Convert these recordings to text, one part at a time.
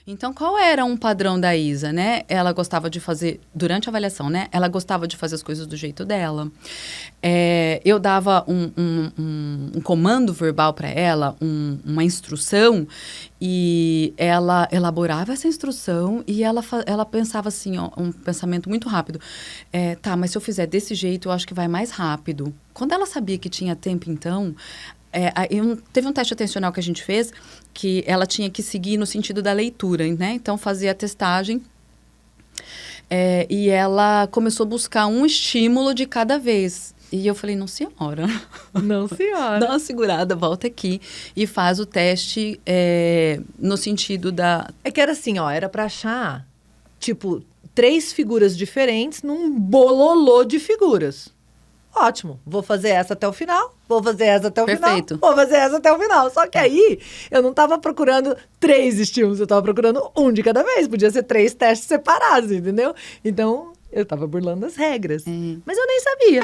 Então, qual era um padrão da Isa, né? Ela gostava de fazer, durante a avaliação, né? Ela gostava de fazer as coisas do jeito dela. Eu dava um comando verbal para ela, uma instrução, e ela elaborava essa instrução e ela pensava assim, ó, um pensamento muito rápido. Tá, mas se eu fizer desse jeito, eu acho que vai mais rápido. Quando ela sabia que tinha tempo, então... teve um teste atencional que a gente fez, que ela tinha que seguir no sentido da leitura, né? Então, fazia a testagem e ela começou a buscar um estímulo de cada vez. E eu falei, não, senhora. Não, senhora. Dá uma segurada, volta aqui e faz o teste no sentido da... É que era assim, ó, era pra achar, tipo, 3 figuras diferentes num bololô de figuras. Ótimo, vou fazer essa até o final, vou fazer essa até o Perfeito. final, vou fazer essa até o final. Só que aí, eu não tava procurando 3 estímulos, eu tava procurando um de cada vez. Podia ser 3 testes separados, entendeu? Então, eu tava burlando as regras. Mas eu nem sabia.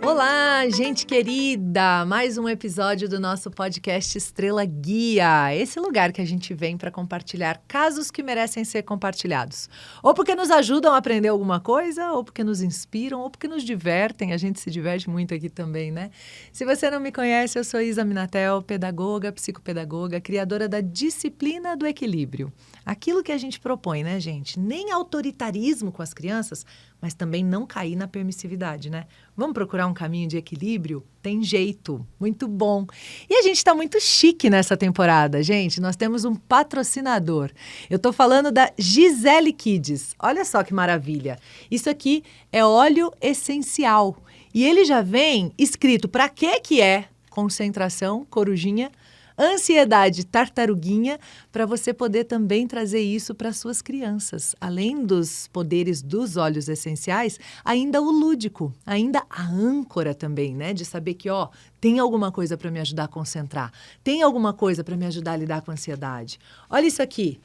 Olá, gente querida! Mais um episódio do nosso podcast Estrela Guia. Esse lugar que a gente vem para compartilhar casos que merecem ser compartilhados. Ou porque nos ajudam a aprender alguma coisa, ou porque nos inspiram, ou porque nos divertem. A gente se diverte muito aqui também, né? Se você não me conhece, eu sou Isa Minatel, pedagoga, psicopedagoga, criadora da disciplina do equilíbrio. Aquilo que a gente propõe, né, gente? Nem autoritarismo com as crianças, mas também não cair na permissividade, né? Vamos procurar um caminho de equilíbrio? Tem jeito, muito bom. E a gente está muito chique nessa temporada, gente. Nós temos um patrocinador. Eu estou falando da Gisele Kids. Olha só que maravilha. Isso aqui é óleo essencial. E ele já vem escrito para que é concentração, corujinha, ansiedade, tartaruguinha, para você poder também trazer isso para suas crianças. Além dos poderes dos óleos essenciais, ainda o lúdico, ainda a âncora também, né? De saber que, ó, tem alguma coisa para me ajudar a concentrar, tem alguma coisa para me ajudar a lidar com a ansiedade. Olha isso aqui,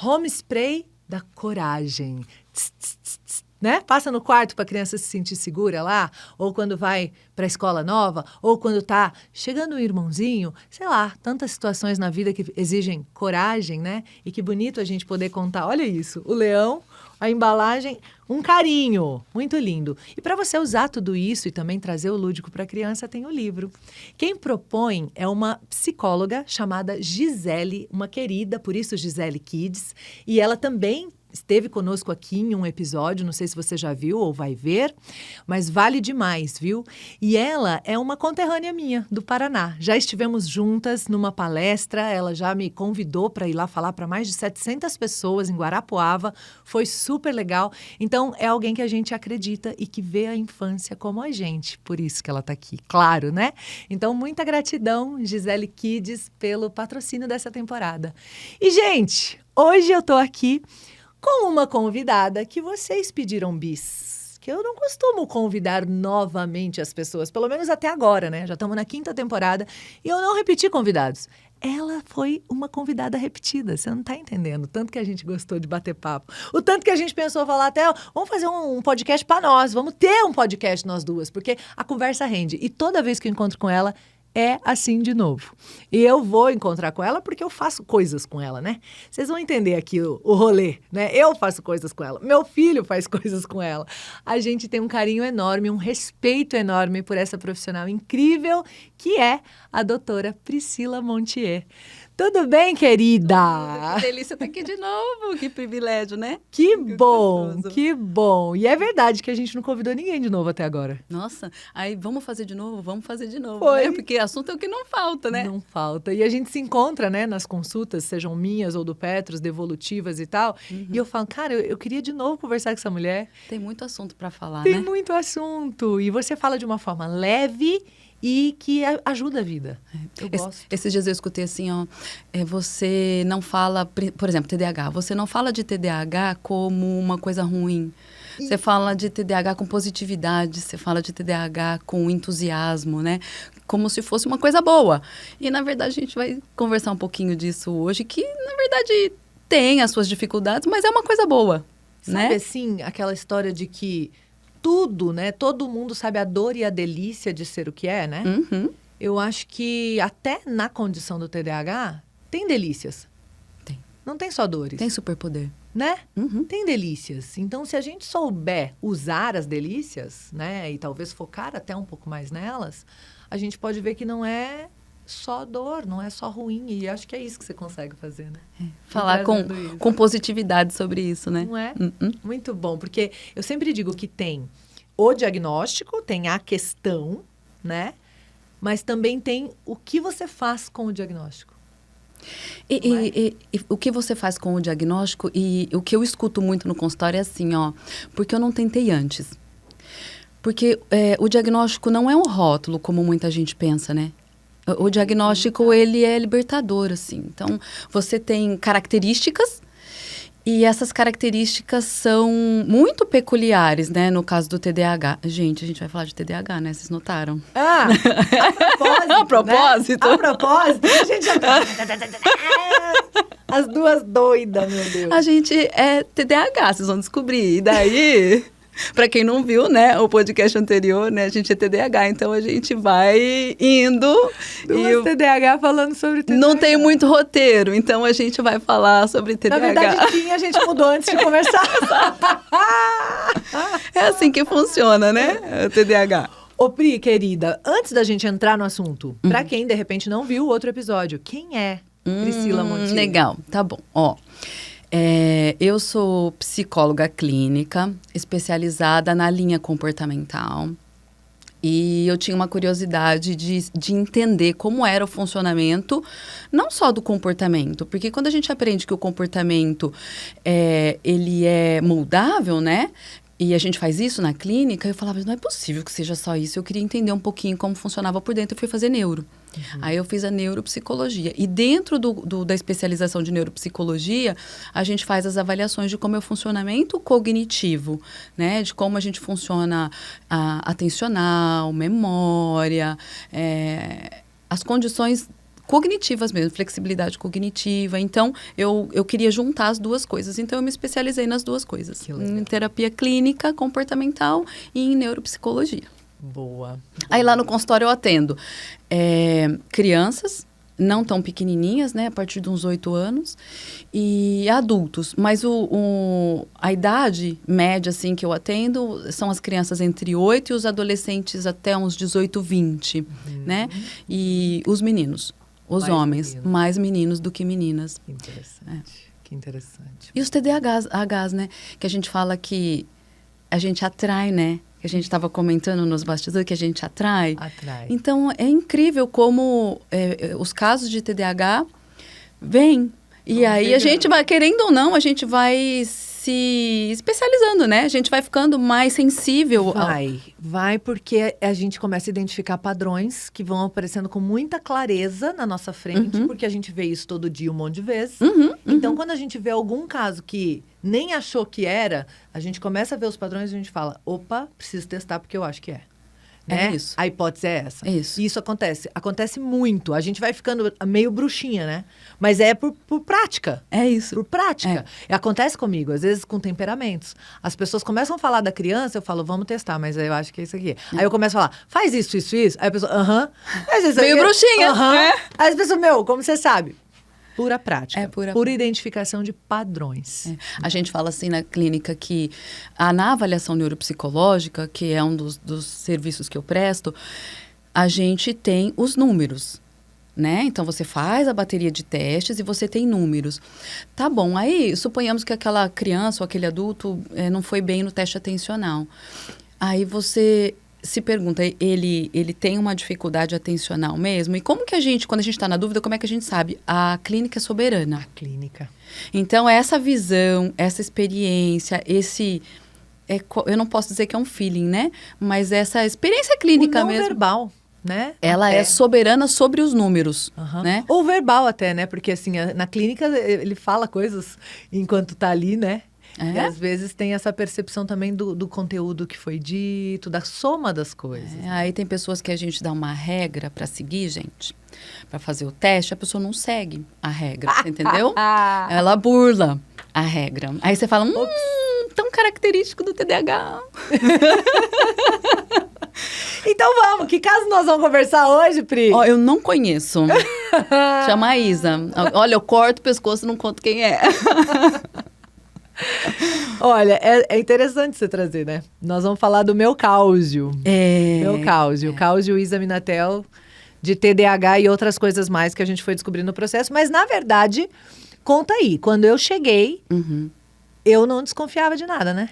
home spray da coragem. Tss, tss, tss, tss. Né? Passa no quarto para a criança se sentir segura lá, ou quando vai para a escola nova, ou quando está chegando um irmãozinho, sei lá, tantas situações na vida que exigem coragem, né? E que bonito a gente poder contar. Olha isso, o leão, a embalagem, um carinho, muito lindo. E para você usar tudo isso e também trazer o lúdico para a criança, tem o livro. Quem propõe é uma psicóloga chamada Gisele, uma querida, por isso Gisele Kids, e ela também esteve conosco aqui em um episódio, não sei se você já viu ou vai ver, mas vale demais, viu? E ela é uma conterrânea minha, do Paraná. Já estivemos juntas numa palestra, ela já me convidou para ir lá falar para mais de 700 pessoas em Guarapuava, foi super legal. Então, é alguém que a gente acredita e que vê a infância como a gente, por isso que ela está aqui, claro, né? Então, muita gratidão, Gisele Kids, pelo patrocínio dessa temporada. E, gente, hoje eu tô aqui com uma convidada que vocês pediram bis, que eu não costumo convidar novamente as pessoas, pelo menos até agora, né? Já estamos na 5ª temporada e eu não repeti convidados. Ela foi uma convidada repetida, você não está entendendo o tanto que a gente gostou de bater papo, o tanto que a gente pensou falar até, vamos fazer um podcast para nós, vamos ter um podcast nós duas, porque a conversa rende. E toda vez que eu encontro com ela, é assim de novo. E eu vou encontrar com ela porque eu faço coisas com ela, né? Vocês vão entender aqui o rolê, né? Eu faço coisas com ela, meu filho faz coisas com ela. A gente tem um carinho enorme, um respeito enorme por essa profissional incrível que é a doutora Priscila Montier. Tudo bem, querida? Que delícia estar aqui de novo, que privilégio, né? Que bom, que bom. E é verdade que a gente não convidou ninguém de novo até agora. Nossa, aí vamos fazer de novo, Foi. né? Porque assunto é o que não falta, né? Não falta. E a gente se encontra, né, nas consultas, sejam minhas ou do Petros, devolutivas e tal. E eu falo, cara, eu queria de novo conversar com essa mulher. Tem muito assunto para falar, Tem né? muito assunto. E você fala de uma forma leve e que ajuda a vida. Eu gosto. Esses dias eu escutei assim, ó, você não fala, por exemplo, TDAH, você não fala de TDAH como uma coisa ruim. Você fala de TDAH com positividade, você fala de TDAH com entusiasmo, né? Como se fosse uma coisa boa. E, na verdade, a gente vai conversar um pouquinho disso hoje, que, na verdade, tem as suas dificuldades, mas é uma coisa boa, né? Sabe assim, aquela história de que tudo, né? Todo mundo sabe a dor e a delícia de ser o que é, né? Uhum. Eu acho que até na condição do TDAH, tem delícias. Tem. Não tem só dores. Tem superpoder. Né? Uhum. Tem delícias. Então, se a gente souber usar as delícias, né? E talvez focar até um pouco mais nelas, a gente pode ver que não é só dor, não é só ruim. E acho que é isso que você consegue fazer, né? Falar com positividade sobre isso, né? Não é? Muito bom, porque eu sempre digo que tem o diagnóstico, tem a questão, né? Mas também tem o que você faz com o diagnóstico. E o que você faz com o diagnóstico, e o que eu escuto muito no consultório é assim, ó, porque eu não tentei antes. Porque o diagnóstico não é um rótulo, como muita gente pensa, né? O diagnóstico, ele é libertador, assim. Então, você tem características, e essas características são muito peculiares, né? No caso do TDAH. Gente, a gente vai falar de TDAH, né? Vocês notaram? Ah, a propósito. A propósito. Né? A propósito. A gente já... As duas doidas, meu Deus. A gente é TDAH, vocês vão descobrir. E daí... Para quem não viu, né, o podcast anterior, né, a gente é TDAH, então a gente vai indo. Duas TDAH falando sobre TDAH. Não tem muito roteiro, então a gente vai falar sobre TDAH. Na verdade, tinha, a gente mudou antes de conversar. É assim que funciona, né, o TDAH. Ô, Pri, querida, antes da gente entrar no assunto, para quem de repente não viu o outro episódio, quem é Priscila Montiel? Legal, tá bom, ó. Eu sou psicóloga clínica, especializada na linha comportamental. E eu tinha uma curiosidade de entender como era o funcionamento, não só do comportamento. Porque quando a gente aprende que o comportamento, ele é moldável, né? E a gente faz isso na clínica, eu falava, não é possível que seja só isso. Eu queria entender um pouquinho como funcionava por dentro, eu fui fazer neuro. Aí eu fiz a neuropsicologia. E dentro da especialização de neuropsicologia, a gente faz as avaliações de como é o funcionamento cognitivo, né? De como a gente funciona atencional, memória, as condições cognitivas mesmo, flexibilidade cognitiva. Então, eu queria juntar as duas coisas. Então, eu me especializei nas duas coisas. Em terapia clínica, comportamental e em neuropsicologia. Boa. Aí lá no consultório eu atendo crianças, não tão pequenininhas, né? A partir de uns 8 anos. E adultos. Mas a idade média, assim, que eu atendo são as crianças entre 8 e os adolescentes até uns 18, 20, né? E os meninos. Os homens, mais meninos do que meninas. Que interessante, que interessante. E os TDAHs, né? Que a gente fala que a gente atrai, né? Que a gente estava comentando nos bastidores, que a gente atrai. Então, é incrível como os casos de TDAH vêm. E aí, a gente vai, querendo ou não, a gente vai se especializando, né? A gente vai ficando mais sensível. Vai porque a gente começa a identificar padrões que vão aparecendo com muita clareza na nossa frente, porque a gente vê isso todo dia um monte de vezes. Então, quando a gente vê algum caso que nem achou que era, a gente começa a ver os padrões e a gente fala, opa, preciso testar porque eu acho que é. Né? É isso. A hipótese é essa. É isso. E isso acontece muito. A gente vai ficando meio bruxinha, né? Mas é por prática. É isso. Por prática. Acontece comigo, às vezes com temperamentos. As pessoas começam a falar da criança, eu falo, vamos testar, mas eu acho que é isso aqui. Aí eu começo a falar, faz isso, isso, isso. Aí a pessoa, meio bruxinha. Aí as pessoas, como você sabe? Pura prática. Pura identificação de padrões. A gente fala assim na clínica que na avaliação neuropsicológica, que é um dos serviços que eu presto, a gente tem os números, né? Então, você faz a bateria de testes e você tem números. Tá bom, aí suponhamos que aquela criança ou aquele adulto não foi bem no teste atencional. Aí você se pergunta, ele tem uma dificuldade atencional mesmo? E como que quando a gente está na dúvida, como é que a gente sabe? A clínica é soberana. A clínica. Então, essa visão, essa experiência, eu não posso dizer que é um feeling, né? Mas essa experiência clínica mesmo. Verbal, né? Ela é soberana sobre os números, né? Ou verbal até, né? Porque assim, na clínica ele fala coisas enquanto tá ali, né? E às vezes tem essa percepção também do conteúdo que foi dito, da soma das coisas. Aí tem pessoas que a gente dá uma regra para seguir, gente. para fazer o teste, a pessoa não segue a regra, você entendeu? Ela burla a regra. Aí você fala, tão característico do TDAH. Então vamos, que caso nós vamos conversar hoje, Pri? Ó, eu não conheço. Chama a Isa. Olha, eu corto o pescoço e não conto quem é. Olha, é interessante você trazer, né? Nós vamos falar do meu cáusio. Meu cáusio. Cáusio Isa Minatel, de TDAH e outras coisas mais que a gente foi descobrindo no processo. Mas, na verdade, conta aí. Quando eu cheguei, eu não desconfiava de nada, né?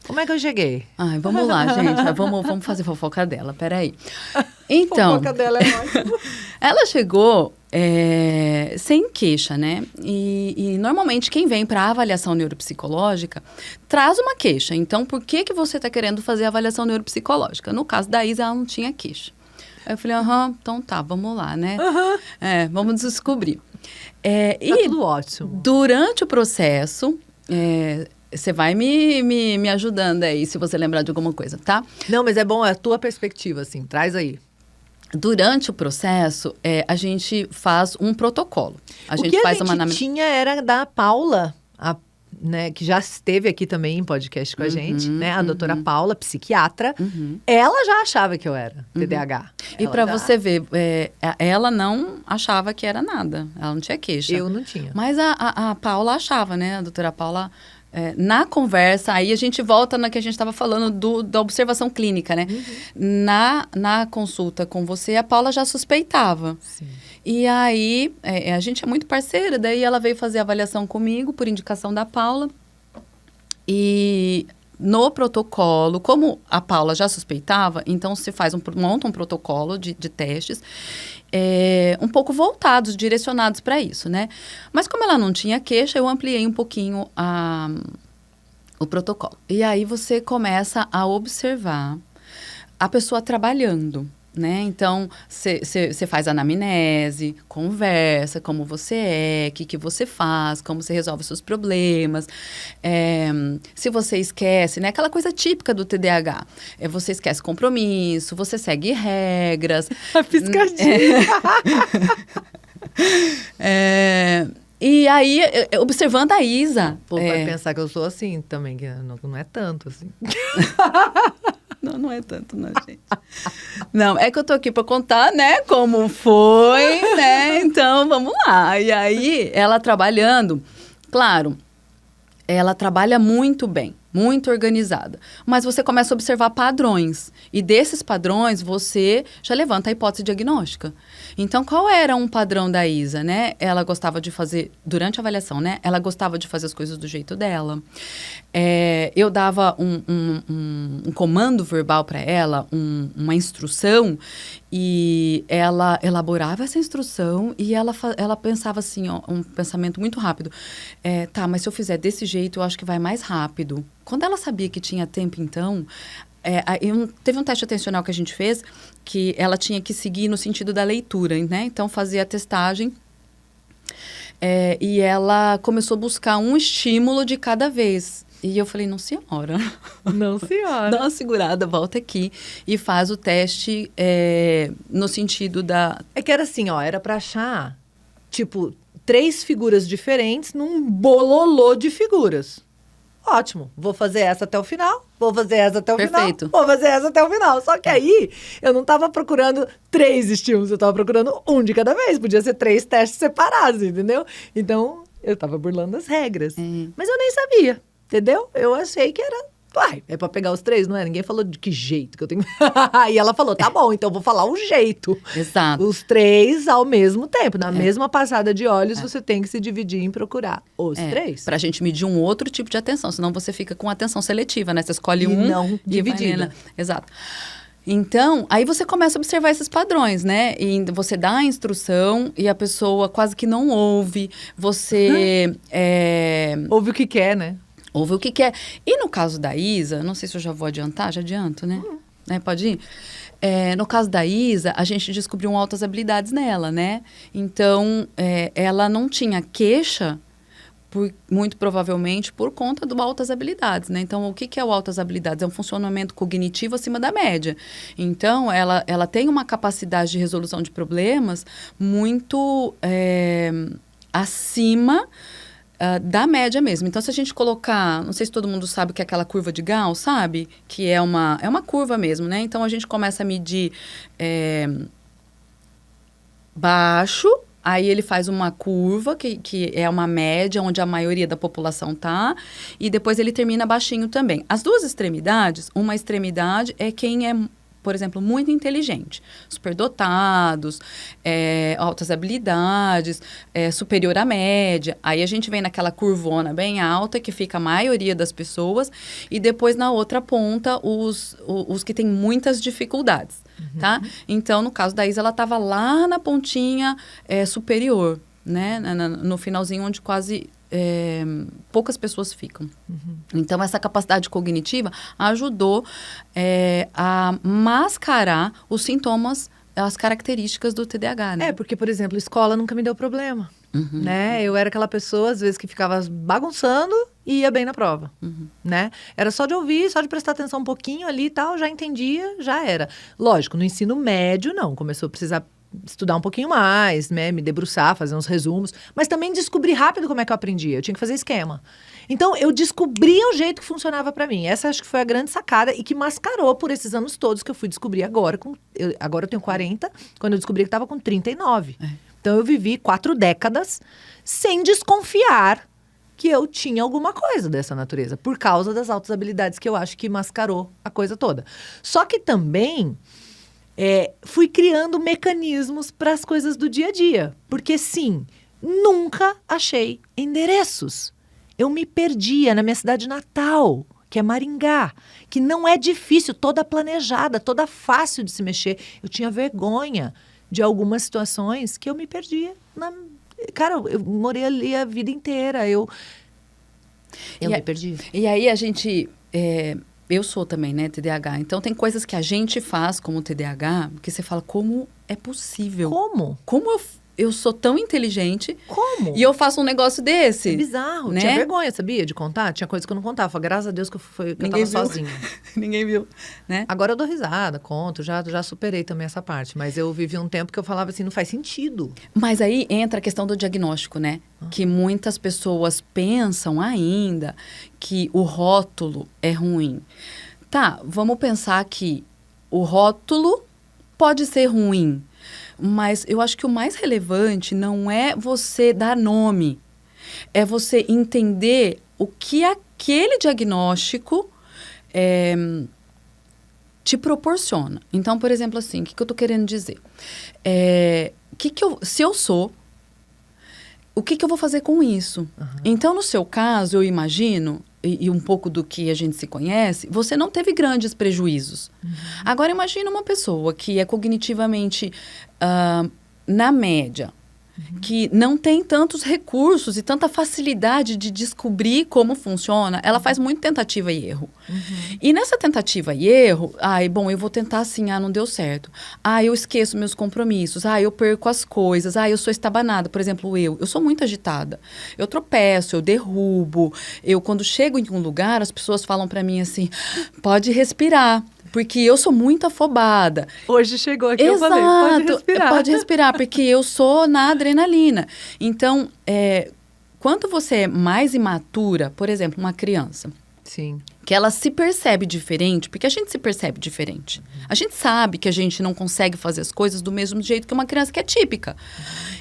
Como é que eu cheguei? Ai, vamos lá, gente. Vamos fazer fofoca dela. Peraí. Então, fofoca dela é ótimo. Ela chegou sem queixa, né? E normalmente quem vem para avaliação neuropsicológica traz uma queixa. Então, por que você está querendo fazer a avaliação neuropsicológica? No caso da Isa, ela não tinha queixa. Aí eu falei, então tá, vamos lá, né? Vamos descobrir. Tá tudo ótimo. Durante o processo, você vai me ajudando aí, se você lembrar de alguma coisa, tá? Não, mas é bom, é a tua perspectiva, assim, traz aí. Durante o processo, a gente faz um protocolo. O que a gente tinha era da Paula, né, que já esteve aqui também em podcast com a gente, né? A doutora Paula, psiquiatra. Ela já achava que eu era TDAH. E para você ver, ela não achava que era nada. Ela não tinha queixa. Eu não tinha. Mas a Paula achava, né? A doutora Paula... na conversa, aí a gente volta na que a gente estava falando da observação clínica, né? Na consulta com você, a Paula já suspeitava. Sim. E aí, a gente é muito parceira, daí ela veio fazer a avaliação comigo, por indicação da Paula. E no protocolo, como a Paula já suspeitava, então se monta um protocolo de testes, um pouco voltados, direcionados para isso, né? Mas como ela não tinha queixa, eu ampliei um pouquinho o protocolo. E aí você começa a observar a pessoa trabalhando, né? Então, você faz anamnese, conversa, como você o que você faz, como você resolve os seus problemas. Se você esquece, né? Aquela coisa típica do TDAH. Você esquece compromisso, você segue regras. A piscadinha. E aí, observando a Isa... Pô, vai pensar que eu sou assim também, que não é tanto assim. Não é tanto, não, gente. Não, é que eu tô aqui para contar, né, como foi, né? Então, vamos lá. E aí, ela trabalhando, claro, ela trabalha muito bem, muito organizada. Mas você começa a observar padrões. E desses padrões, você já levanta a hipótese diagnóstica. Então, qual era um padrão da Isa, né? Ela gostava de fazer, durante a avaliação, né? Ela gostava de fazer as coisas do jeito dela. Eu dava um comando verbal para ela, uma instrução, e ela elaborava essa instrução e ela pensava assim, ó, um pensamento muito rápido. Tá, mas se eu fizer desse jeito, eu acho que vai mais rápido. Quando ela sabia que tinha tempo, então... teve um teste atencional que a gente fez que ela tinha que seguir no sentido da leitura, né? Então, fazia a testagem e ela começou a buscar um estímulo de cada vez. E eu falei, não, senhora. Não, senhora. Dá uma segurada, volta aqui e faz o teste no sentido da... É que era assim, ó, era pra achar, tipo, 3 figuras diferentes num bololô de figuras. Ótimo, vou fazer essa até o final, vou fazer essa até o Perfeito. final, vou fazer essa até o final. Só que aí, eu não tava procurando 3 estímulos, eu tava procurando um de cada vez. Podia ser 3 testes separados, entendeu? Então, eu tava burlando as regras. Mas eu nem sabia, entendeu? Eu achei que era... Uai, é pra pegar os 3, não é? Ninguém falou de que jeito que eu tenho... E ela falou, tá bom, então vou falar o jeito. Exato. Os 3 ao mesmo tempo. Na mesma passada de olhos, você tem que se dividir em procurar os 3. Pra gente medir um outro tipo de atenção, senão você fica com atenção seletiva, né? Você escolhe um... não dividida. Exato. Então, aí você começa a observar esses padrões, né? E você dá a instrução e a pessoa quase que não ouve. Você... Ouve o que quer, né? Ouve o que quer. E no caso da Isa, não sei se eu já vou adiantar, já adianto, né? Pode ir? No caso da Isa, a gente descobriu altas habilidades nela, né? Então, ela não tinha queixa muito provavelmente por conta do altas habilidades, né? Então, o que é o altas habilidades? É um funcionamento cognitivo acima da média. Então, ela tem uma capacidade de resolução de problemas muito acima da média mesmo. Então, se a gente colocar, não sei se todo mundo sabe o que é aquela curva de Gauss, sabe? Que é uma curva mesmo, né? Então, a gente começa a medir baixo, aí ele faz uma curva, que é uma média, onde a maioria da população tá, e depois ele termina baixinho também. As duas extremidades, uma extremidade é quem é, por exemplo, muito inteligente, superdotados, altas habilidades, superior à média. Aí a gente vem naquela curvona bem alta, que fica a maioria das pessoas, e depois na outra ponta, os que têm muitas dificuldades, tá? Então, no caso da Isa, ela estava lá na pontinha superior, né? No finalzinho, onde quase poucas pessoas ficam. Então, essa capacidade cognitiva ajudou a mascarar os sintomas, as características do TDAH, né? Porque, por exemplo, escola nunca me deu problema, né? Eu era aquela pessoa, às vezes, que ficava bagunçando e ia bem na prova, né? Era só de ouvir, só de prestar atenção um pouquinho ali e tal, já entendia, já era. Lógico, no ensino médio, não. Começou a precisar estudar um pouquinho mais, né? Me debruçar, fazer uns resumos. Mas também descobri rápido como é que eu aprendia. Eu tinha que fazer esquema. Então, eu descobri o jeito que funcionava pra mim. Essa acho que foi a grande sacada e que mascarou por esses anos todos que eu fui descobrir agora. Agora eu tenho 40, quando eu descobri que estava com 39. Então, eu vivi 4 décadas sem desconfiar que eu tinha alguma coisa dessa natureza. Por causa das altas habilidades que eu acho que mascarou a coisa toda. Só que também fui criando mecanismos para as coisas do dia a dia. Porque, sim, nunca achei endereços. Eu me perdia na minha cidade natal, que é Maringá, que não é difícil, toda planejada, toda fácil de se mexer. Eu tinha vergonha de algumas situações que eu me perdia. Cara, eu morei ali a vida inteira, eu me perdi. E aí a gente... eu sou também, né, TDAH. Então, tem coisas que a gente faz como TDAH, que você fala, como é possível? Como? Como eu sou tão inteligente. Como? E eu faço um negócio desse. É bizarro. Né? Tinha vergonha, sabia, de contar? Tinha coisa que eu não contava. Graças a Deus que eu tava sozinha. Ninguém viu, né? Agora eu dou risada, conto. Já superei também essa parte. Mas eu vivi um tempo que eu falava assim, não faz sentido. Mas aí entra a questão do diagnóstico, né? Que muitas pessoas pensam ainda que o rótulo é ruim. Tá, vamos pensar que o rótulo pode ser ruim. Mas eu acho que o mais relevante não é você dar nome. É você entender o que aquele diagnóstico te proporciona. Então, por exemplo, assim, o que eu estou querendo dizer? Se eu sou, o que eu vou fazer com isso? Então, no seu caso, eu imagino, e um pouco do que a gente se conhece, você não teve grandes prejuízos. Agora, imagina uma pessoa que é cognitivamente na média, que não tem tantos recursos e tanta facilidade de descobrir como funciona, ela faz muito tentativa e erro. E nessa tentativa e erro, eu vou tentar assim, não deu certo. Eu esqueço meus compromissos, eu perco as coisas, eu sou estabanada. Por exemplo, eu sou muito agitada. Eu tropeço, eu derrubo. Quando chego em um lugar, as pessoas falam pra mim assim, pode respirar. Porque eu sou muito afobada. Hoje chegou aqui, Exato, eu falei, pode respirar. Pode respirar, porque eu sou na adrenalina. Então, quando você é mais imatura, por exemplo, uma criança... Sim. Que ela se percebe diferente, porque a gente se percebe diferente. A gente sabe que a gente não consegue fazer as coisas do mesmo jeito que uma criança que é típica.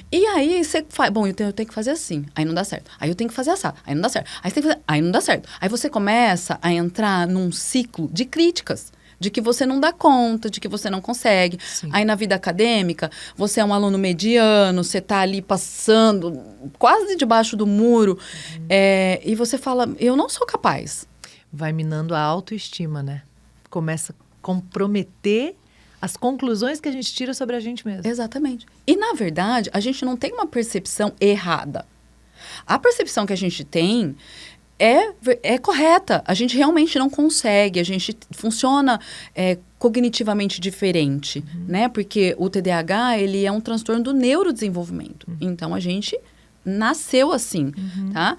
E aí você faz, eu tenho que fazer assim, aí não dá certo. Aí eu tenho que fazer assado, aí não dá certo. Aí você tem que fazer, aí não dá certo. Aí você começa a entrar num ciclo de críticas. De que você não dá conta, de que você não consegue. Sim. Aí na vida acadêmica, você é um aluno mediano, você está ali passando quase debaixo do muro, e você fala, eu não sou capaz. Vai minando a autoestima, né? Começa a comprometer as conclusões que a gente tira sobre a gente mesmo. Exatamente. E, na verdade, a gente não tem uma percepção errada. A percepção que a gente tem é correta. A gente realmente não consegue. A gente funciona cognitivamente diferente, né? Porque o TDAH, ele é um transtorno do neurodesenvolvimento. Então, a gente nasceu assim, tá?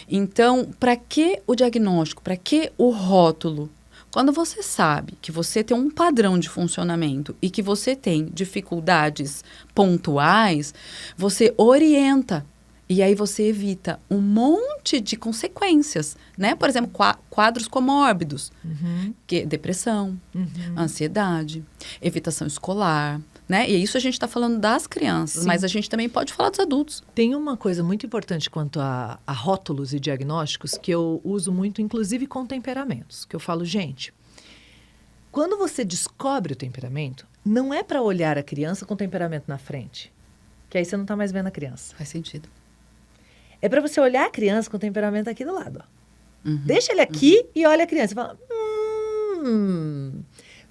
Então, para que o diagnóstico? Para que o rótulo? Quando você sabe que você tem um padrão de funcionamento e que você tem dificuldades pontuais, você orienta. E aí você evita um monte de consequências, né? Por exemplo, quadros comórbidos, que depressão, ansiedade, evitação escolar, né? E isso a gente está falando das crianças, mas a gente também pode falar dos adultos. Tem uma coisa muito importante quanto a rótulos e diagnósticos que eu uso muito, inclusive com temperamentos, que eu falo, gente, quando você descobre o temperamento, não é para olhar a criança com temperamento na frente, que aí você não está mais vendo a criança. Faz sentido. É para você olhar a criança com o temperamento aqui do lado. Ó. Deixa ele aqui e olha a criança. E fala,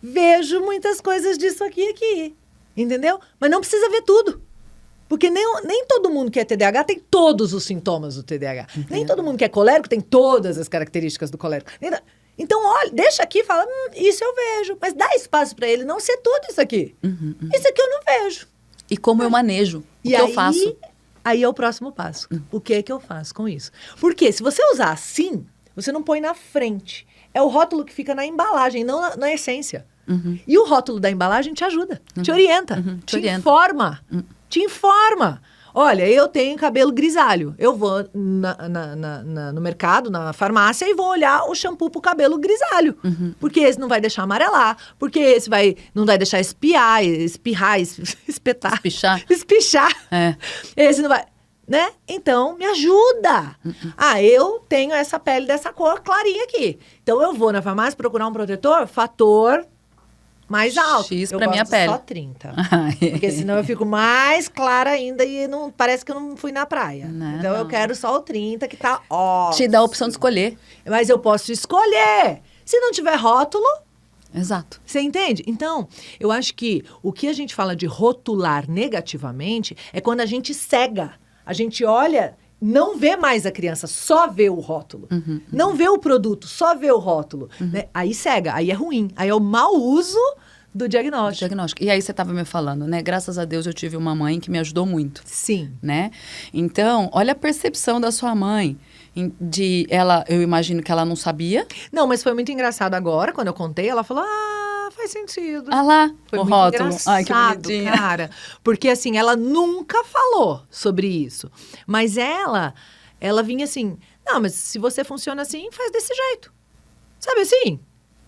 vejo muitas coisas disso aqui. Entendeu? Mas não precisa ver tudo. Porque nem todo mundo que é TDAH tem todos os sintomas do TDAH. Nem todo mundo que é colérico tem todas as características do colérico. Então, olha, deixa aqui e fala, isso eu vejo. Mas dá espaço para ele não ser tudo isso aqui. Isso aqui eu não vejo. E como eu manejo? O que eu faço? Aí é o próximo passo. O que é que eu faço com isso? Porque se você usar assim, você não põe na frente. É o rótulo que fica na embalagem, não na essência. E o rótulo da embalagem te ajuda, te orienta, te informa. Te informa. Olha, eu tenho cabelo grisalho. Eu vou no mercado, na farmácia, e vou olhar o shampoo pro cabelo grisalho. Porque esse não vai deixar amarelar. Porque esse não vai deixar espirrar, espetar. Espichar. É. Esse não vai... Né? Então, me ajuda. Eu tenho essa pele dessa cor clarinha aqui. Então, eu vou na farmácia procurar um protetor, fator... mais alto. X pra minha pele. Só 30. Porque senão eu fico mais clara ainda e não, parece que eu não fui na praia. Então eu quero só o 30, que tá ótimo. Te dá a opção de escolher. Mas eu posso escolher. Se não tiver rótulo... Exato. Você entende? Então, eu acho que o que a gente fala de rotular negativamente é quando a gente cega. A gente olha... não vê mais a criança, só vê o rótulo. Não vê o produto, só vê o rótulo. Né? Aí cega, aí é ruim. Aí é o mau uso do diagnóstico. E aí você estava me falando, né? Graças a Deus eu tive uma mãe que me ajudou muito. Sim. Né? Então, olha a percepção da sua mãe. Eu imagino que ela não sabia. Não, mas foi muito engraçado agora, quando eu contei, ela falou, faz sentido. Ah lá, foi o muito rótulo. Engraçado, ai, que bonitinha. Cara. Porque assim, ela nunca falou sobre isso. Mas ela vinha assim, não, mas se você funciona assim, faz desse jeito. Sabe assim?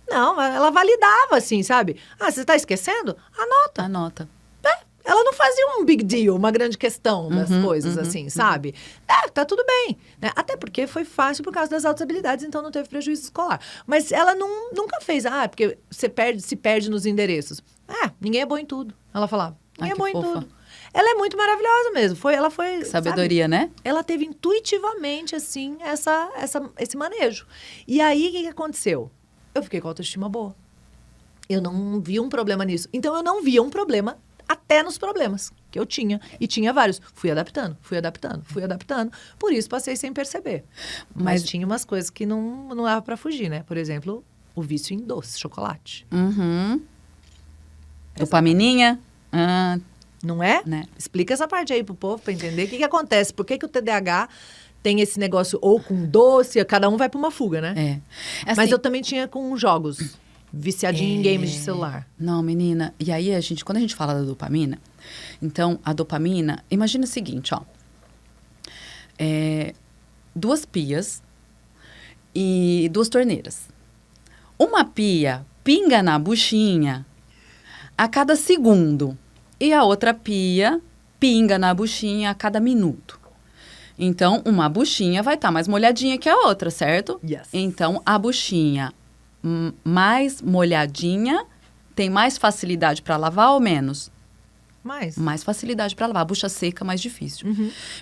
Não, ela validava assim, sabe? Você tá esquecendo? Anota. Ela não fazia um big deal, uma grande questão das coisas, assim, sabe? Tá tudo bem. Né? Até porque foi fácil por causa das altas habilidades, então não teve prejuízo escolar. Mas ela nunca fez, porque se perde nos endereços. Ninguém é bom em tudo. Ela falava, ninguém é bom em tudo. Ela é muito maravilhosa mesmo. Ela foi... Que sabedoria, sabe? Né? Ela teve intuitivamente, assim, esse manejo. E aí, o que aconteceu? Eu fiquei com a autoestima boa. Eu não via um problema nisso. Então, eu não via um problema até nos problemas que eu tinha. E tinha vários. Fui adaptando. Por isso, passei sem perceber. Mas tinha umas coisas que não dava pra fugir, né? Por exemplo, o vício em doce, chocolate. Dopamininha. Não é? Né? Explica essa parte aí pro povo pra entender o que acontece. Por que o TDAH tem esse negócio ou com doce, cada um vai pra uma fuga, né? Assim, mas eu também tinha com jogos. Viciadinha em games de celular. Não, menina. E aí, quando a gente fala da dopamina, então, a dopamina... Imagina o seguinte, ó. 2 pias e 2 torneiras. Uma pia pinga na buchinha a cada segundo. E a outra pia pinga na buchinha a cada minuto. Então, uma buchinha vai estar mais molhadinha que a outra, certo? Yes. Então, a buchinha mais molhadinha tem mais facilidade para lavar ou menos? Mais facilidade para lavar. A bucha seca, mais difícil.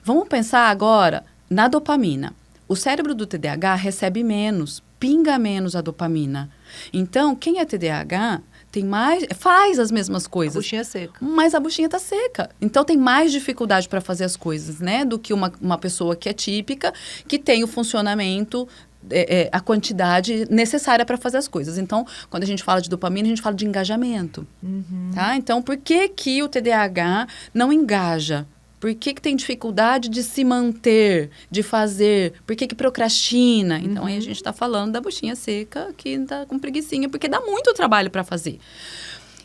Vamos pensar agora na dopamina. O cérebro do TDAH recebe menos, pinga menos a dopamina. Então, quem é TDAH faz as mesmas coisas. A buchinha seca. Mas a buchinha tá seca. Então, tem mais dificuldade para fazer as coisas, né? Do que uma pessoa que é típica, que tem o funcionamento... a quantidade necessária para fazer as coisas. Então, quando a gente fala de dopamina, a gente fala de engajamento. Tá? Então, por que o TDAH não engaja Por que tem dificuldade de se manter, de fazer? Por que procrastina? Então, aí a gente está falando da buchinha seca que está com preguicinha, porque dá muito trabalho para fazer.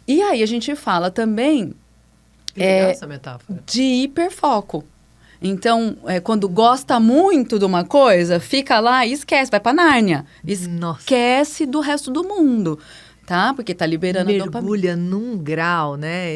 E aí a gente fala também essa metáfora. De hiperfoco. Então, quando gosta muito de uma coisa, fica lá e esquece, vai para Nárnia. Esquece do resto do mundo. Tá? Porque tá liberando a dopamina. Mergulha num grau, né?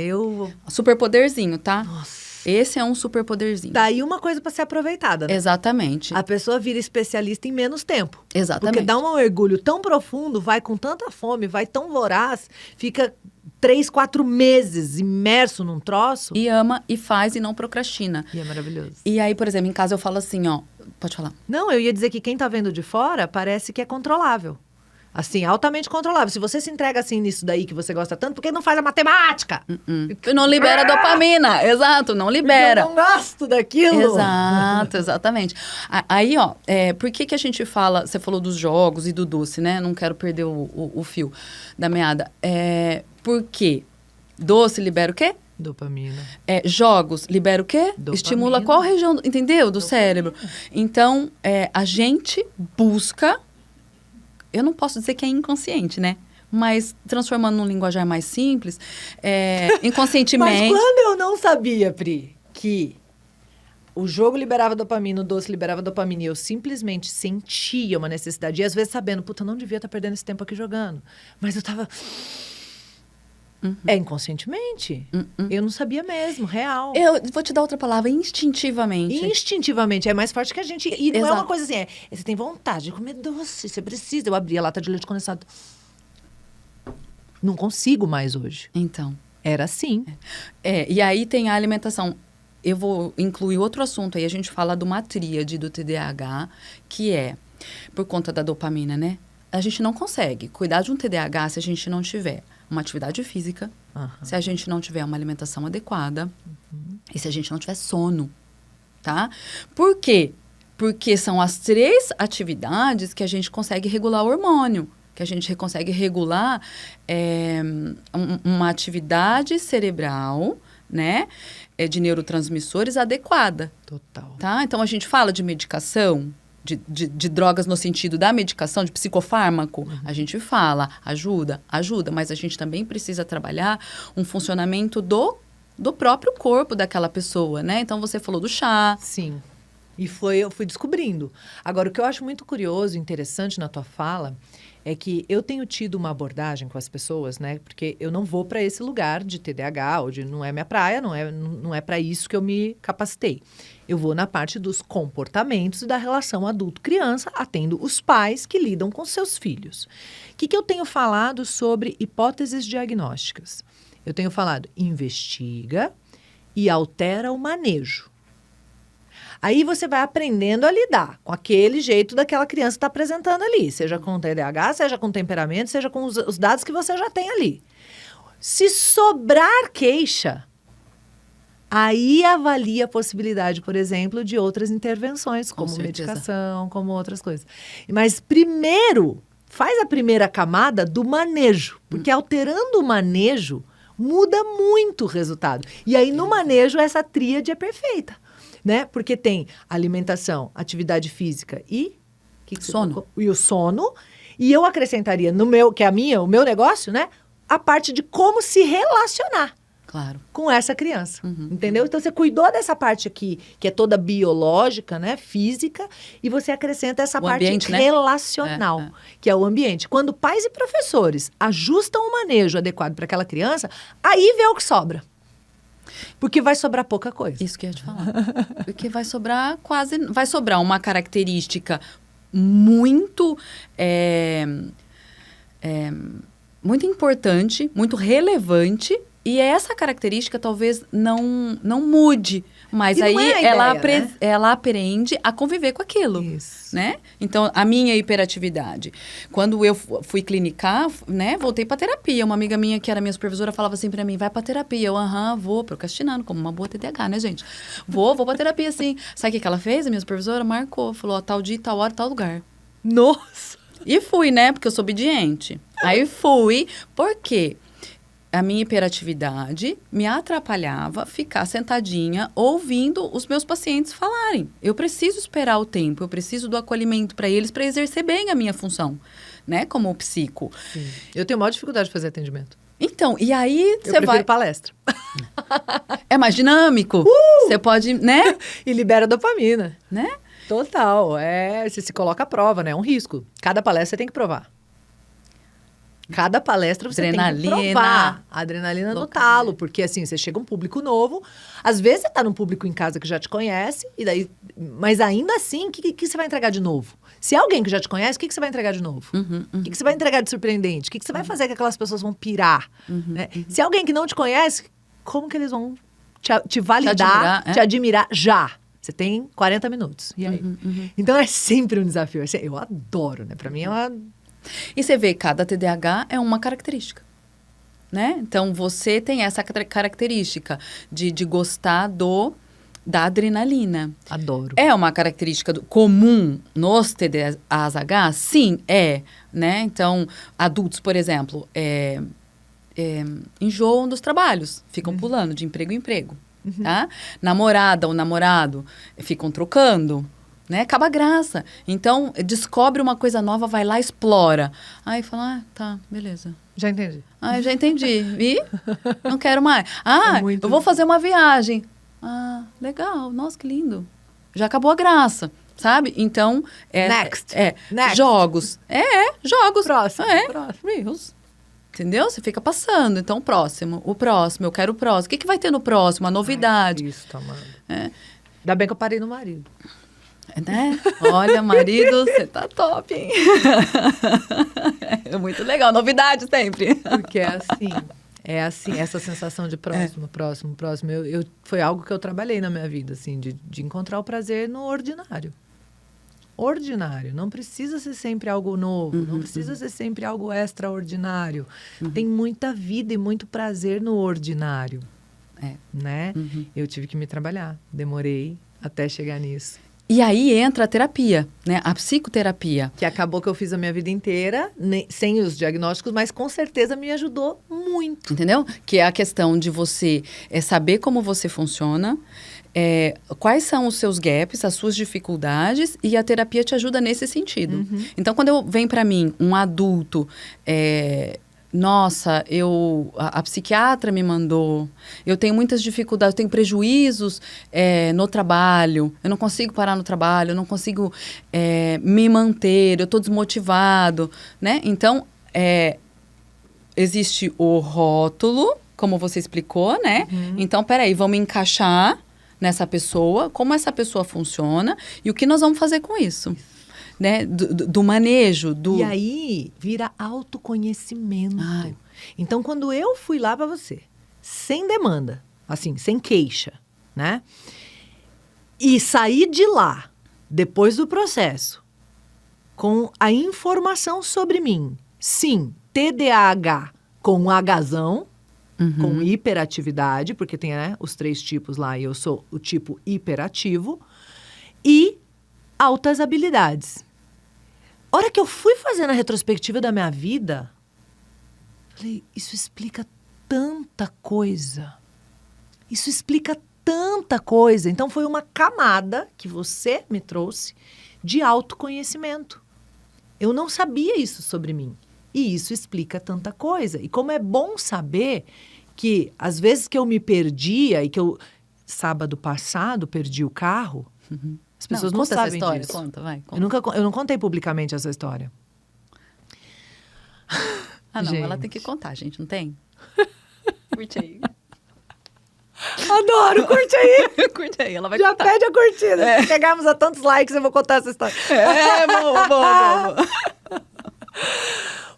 Superpoderzinho, tá? Nossa. Esse é um superpoderzinho. Tá aí uma coisa para ser aproveitada, né? Exatamente. A pessoa vira especialista em menos tempo. Exatamente. Porque dá um mergulho tão profundo, vai com tanta fome, vai tão voraz, fica 3, 4 meses imerso num troço. E ama, e faz, e não procrastina. E é maravilhoso. E aí, por exemplo, em casa eu falo assim, ó... Pode falar. Não, eu ia dizer que quem tá vendo de fora parece que é controlável. Assim, altamente controlável. Se você se entrega assim nisso daí que você gosta tanto, por que não faz a matemática? Não libera dopamina. Exato, não libera. Porque eu não gosto daquilo. Exato, exatamente. Aí, ó, por que a gente fala... Você falou dos jogos e do doce, né? Não quero perder o fio da meada. Porque doce libera o quê? Dopamina. Jogos libera o quê? Dopamina. Estimula qual região, entendeu? Do cérebro. Então, a gente busca... Eu não posso dizer que é inconsciente, né? Mas, transformando num linguajar mais simples, inconscientemente... Mas quando eu não sabia, Pri, que o jogo liberava dopamina, o doce liberava dopamina, e eu simplesmente sentia uma necessidade, e às vezes sabendo, puta, eu não devia estar perdendo esse tempo aqui jogando. Mas eu tava... inconscientemente. Eu não sabia mesmo, real. Eu vou te dar outra palavra, instintivamente. Instintivamente, é mais forte que a gente. E não é Exato. uma coisa assim, você tem vontade de comer doce, você precisa. Eu abri a lata de leite condensado. Não consigo mais hoje. Então. Era assim. E aí tem a alimentação. Eu vou incluir outro assunto aí, a gente fala de uma tríade do TDAH, que é, por conta da dopamina, né? A gente não consegue cuidar de um TDAH se a gente não tiver uma atividade física, se a gente não tiver uma alimentação adequada e se a gente não tiver sono, tá? Por quê? Porque são as 3 atividades que a gente consegue regular o hormônio, que a gente consegue regular uma atividade cerebral, né, de neurotransmissores adequada. Total. Tá? Então, a gente fala de medicação, de drogas no sentido da medicação, de psicofármaco, a gente fala, ajuda, mas a gente também precisa trabalhar um funcionamento do próprio corpo daquela pessoa, né? Então, você falou do chá. Sim. E eu fui descobrindo. Agora, o que eu acho muito curioso e interessante na tua fala é que eu tenho tido uma abordagem com as pessoas, né? Porque eu não vou para esse lugar de TDAH, ou não é minha praia, não é para isso que eu me capacitei. Eu vou na parte dos comportamentos e da relação adulto-criança, atendo os pais que lidam com seus filhos. O que eu tenho falado sobre hipóteses diagnósticas? Eu tenho falado, investiga e altera o manejo. Aí você vai aprendendo a lidar com aquele jeito daquela criança que está apresentando ali, seja com TDAH, seja com temperamento, seja com os dados que você já tem ali. Se sobrar queixa, aí avalia a possibilidade, por exemplo, de outras intervenções, como medicação, como outras coisas. Mas primeiro, faz a primeira camada do manejo, porque alterando o manejo, muda muito o resultado. E aí, no manejo, essa tríade é perfeita. Né? Porque tem alimentação, atividade física e sono. E o sono. E eu acrescentaria no meu, que é o meu negócio, né? A parte de como se relacionar. Claro. Com essa criança. Entendeu? Então, você cuidou dessa parte aqui, que é toda biológica, né? Física, e você acrescenta essa parte ambiente, relacional, que é o ambiente. Quando pais e professores ajustam o manejo adequado para aquela criança, aí vê o que sobra. Porque vai sobrar pouca coisa. Isso que eu ia te falar. Porque vai sobrar vai sobrar uma característica muito, muito importante, muito relevante, e essa característica talvez não mude. Mas aí ela aprende a conviver com aquilo. Isso. Né? Então, a minha hiperatividade. Quando eu fui clinicar, né, voltei para terapia. Uma amiga minha, que era minha supervisora, falava assim para mim, vai para terapia. Eu, vou, procrastinando, como uma boa TDAH, né, gente? Vou para terapia, sim. Sabe o que ela fez? A minha supervisora marcou. Falou, tal dia, tal hora, tal lugar. Nossa! E fui, né? Porque eu sou obediente. Aí fui. Por quê? a minha hiperatividade me atrapalhava ficar sentadinha ouvindo os meus pacientes falarem. Eu preciso esperar o tempo, eu preciso do acolhimento para eles para exercer bem a minha função, né? Como psico. Sim. Eu tenho maior dificuldade de fazer atendimento. Então, e aí você vai... palestra. É mais dinâmico. Você pode, né? E libera dopamina. Né? Total. Você se coloca à prova, né? É um risco. Cada palestra você tem que provar. Cada palestra você tem que provar. A adrenalina no talo. Porque, assim, você chega um público novo. Às vezes, você tá num público em casa que já te conhece. Mas ainda assim, o que você vai entregar de novo? Se é alguém que já te conhece, o que você vai entregar de novo? O que você vai entregar de surpreendente? O que você vai fazer que aquelas pessoas vão pirar? Né? Se é alguém que não te conhece, como que eles vão te validar, te admirar já? Você tem 40 minutos. E aí? Então, é sempre um desafio. Eu adoro, né? Pra mim, é uma... E você vê, cada TDAH é uma característica, né? Então, você tem essa característica de gostar da adrenalina. Adoro. É uma característica comum nos TDAH? Sim, é, né? Então, adultos, por exemplo, enjoam dos trabalhos, ficam pulando de emprego em emprego, tá? Namorada ou namorado ficam trocando, né? Acaba a graça. Então, descobre uma coisa nova, vai lá, explora. Aí fala, tá, beleza. Já entendi. Já entendi. E não quero mais. Eu vou fazer uma viagem. Legal. Nossa, que lindo. Já acabou a graça, sabe? Então, Next. Jogos. Jogos. Próximo. Reels. Entendeu? Você fica passando. Então, o próximo, eu quero o próximo. O que vai ter no próximo? A novidade. Isso, amando. Ainda bem que eu parei no marido. Né? Olha, marido, você tá top, hein? É muito legal, novidade sempre. Porque é assim, essa sensação de próximo. Foi algo que eu trabalhei na minha vida, assim, de encontrar o prazer no ordinário. Ordinário, não precisa ser sempre algo novo, não precisa ser sempre algo extraordinário. Tem muita vida e muito prazer no ordinário, né? Eu tive que me trabalhar, demorei até chegar nisso. E aí entra a terapia, né? A psicoterapia. Que acabou que eu fiz a minha vida inteira, sem os diagnósticos, mas com certeza me ajudou muito. Entendeu? Que é a questão de você saber como você funciona, quais são os seus gaps, as suas dificuldades, e a terapia te ajuda nesse sentido. Então, quando vem para mim um adulto... Nossa, a psiquiatra me mandou, eu tenho muitas dificuldades, eu tenho prejuízos no trabalho, eu não consigo parar no trabalho, eu não consigo me manter, eu estou desmotivado, né? Então, existe o rótulo, como você explicou, né? Então, peraí, vamos encaixar nessa pessoa, como essa pessoa funciona e o que nós vamos fazer com isso. Né? Do manejo. E aí, vira autoconhecimento. Então, quando eu fui lá para você, sem demanda, assim, sem queixa, né? E saí de lá, depois do processo, com a informação sobre mim. Sim, TDAH com Hzão, com hiperatividade, porque tem os 3 tipos lá, e eu sou o tipo hiperativo, e altas habilidades. A hora que eu fui fazendo a retrospectiva da minha vida, falei, isso explica tanta coisa. Isso explica tanta coisa. Então, foi uma camada que você me trouxe de autoconhecimento. Eu não sabia isso sobre mim. E isso explica tanta coisa. E como é bom saber que, às vezes que eu me perdia e que eu, sábado passado, perdi o carro... As pessoas não sabem essa história. Disso. Conta. Eu não contei publicamente essa história. Gente. Ela tem que contar, gente, não tem? Curte aí. Adoro, curte aí. Curte aí, ela vai já contar. Já pede a curtida. Se chegarmos a tantos likes, eu vou contar essa história. Vamos.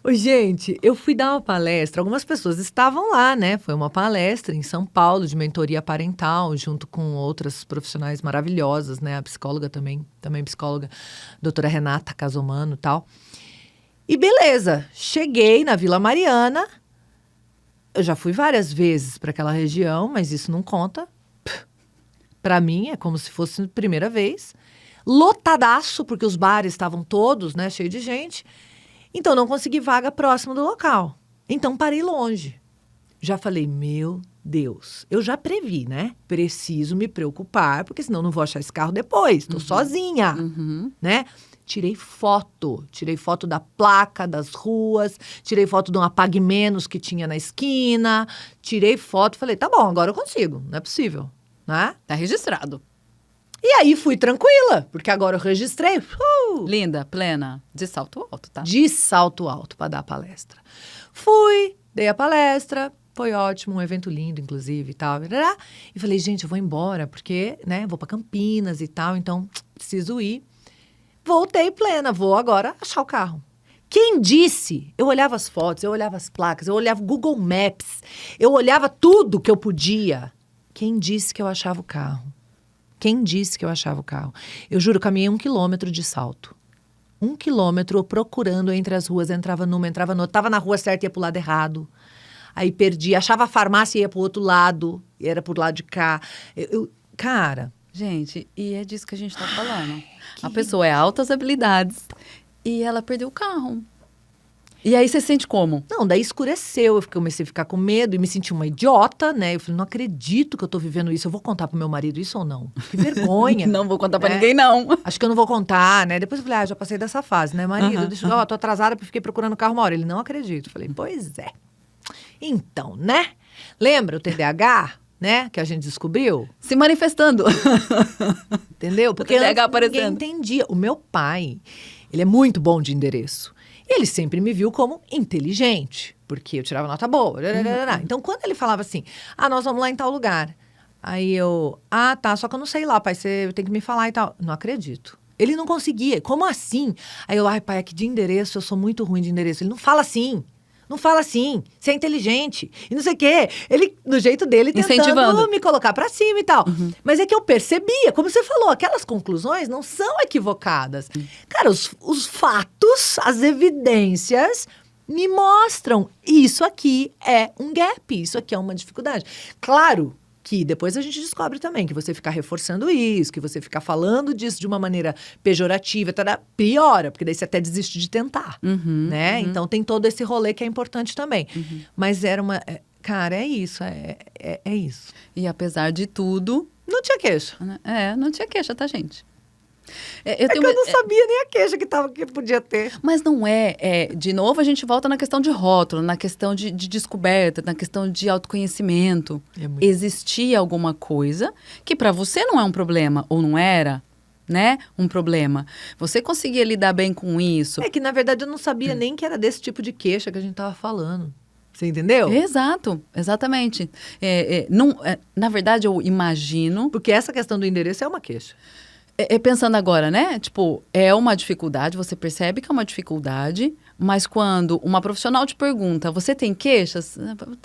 Gente, eu fui dar uma palestra, algumas pessoas estavam lá, né? Foi uma palestra em São Paulo de mentoria parental, junto com outras profissionais maravilhosas, né? A psicóloga também psicóloga, doutora Renata Casomano e tal. E beleza, cheguei na Vila Mariana, eu já fui várias vezes para aquela região, mas isso não conta. Para mim, é como se fosse a primeira vez. Lotadaço, porque os bares estavam todos, né? Cheio de gente. Então, não consegui vaga próximo do local. Então, parei longe. já falei, meu Deus, eu já previ, né? Preciso me preocupar, porque senão não vou achar esse carro depois. Tô sozinha, né? Tirei foto da placa, das ruas, tirei foto de um apague menos que tinha na esquina, tirei foto, falei, tá bom, agora eu consigo, não é possível, né? Tá registrado. E aí fui tranquila, porque agora eu registrei. Linda, plena, de salto alto, tá? De salto alto para dar a palestra. Fui, dei a palestra, foi ótimo, um evento lindo, inclusive, e tal. E falei, gente, eu vou embora, porque, né, vou para Campinas e tal, então preciso ir. Voltei plena, vou agora achar o carro. Quem disse? Eu olhava as fotos, eu olhava as placas, eu olhava o Google Maps, eu olhava tudo que eu podia. Quem disse que eu achava o carro? Quem disse que eu achava o carro? Eu juro, caminhei 1 quilômetro de salto. 1 quilômetro procurando entre as ruas, entrava numa, entrava noutra. Tava na rua certa e ia pro lado errado. Aí perdi, achava a farmácia e ia pro outro lado. E era pro lado de cá. Cara... Gente, e é disso que a gente tá falando. A pessoa é altas habilidades e ela perdeu o carro. E aí você sente como? Não, daí escureceu, eu comecei a ficar com medo e me senti uma idiota, né? Eu falei, não acredito que eu tô vivendo isso, eu vou contar pro meu marido isso ou não? Que vergonha. Não vou contar pra ninguém, não. Acho que eu não vou contar, né? Depois eu falei, já passei dessa fase, né? Marido, deixa eu... tô atrasada porque fiquei procurando o carro uma hora. Ele, não acredito. Eu falei, pois é. Então, né? Lembra o TDAH, né? Que a gente descobriu? Se manifestando. Entendeu? Porque TDAH ninguém aparecendo. entendia. O meu pai, ele é muito bom de endereço. Ele sempre me viu como inteligente, porque eu tirava nota boa. Então, quando ele falava assim, nós vamos lá em tal lugar. Aí eu, tá, só que eu não sei lá, pai, você tem que me falar e tal. Não acredito. Ele não conseguia. Como assim? Aí eu, pai, aqui de endereço, eu sou muito ruim de endereço. Ele, não fala assim. Não fala assim, você é inteligente. E não sei o quê. Ele, do jeito dele, tentando me colocar pra cima e tal. Mas é que eu percebia, como você falou, aquelas conclusões não são equivocadas. Cara, os fatos, as evidências me mostram. Isso aqui é um gap, isso aqui é uma dificuldade. Claro que depois a gente descobre também que você ficar reforçando isso, que você ficar falando disso de uma maneira pejorativa, piora, porque daí você até desiste de tentar, né? Então tem todo esse rolê que é importante também. Mas era uma... Cara, é isso, é isso. E apesar de tudo... Não tinha queixa. Não tinha queixa, tá, gente? Eu não sabia nem a queixa que podia ter. Mas não de novo, a gente volta na questão de rótulo, na questão de descoberta, na questão de autoconhecimento. Existia alguma coisa que para você não é um problema, ou não era, né, um problema. Você conseguia lidar bem com isso. É que, na verdade, eu não sabia nem que era desse tipo de queixa que a gente tava falando. Você entendeu? Exato, exatamente. Na verdade, eu imagino... Porque essa questão do endereço é uma queixa. Pensando agora, né? Tipo, é uma dificuldade, você percebe que é uma dificuldade, mas quando uma profissional te pergunta, você tem queixas?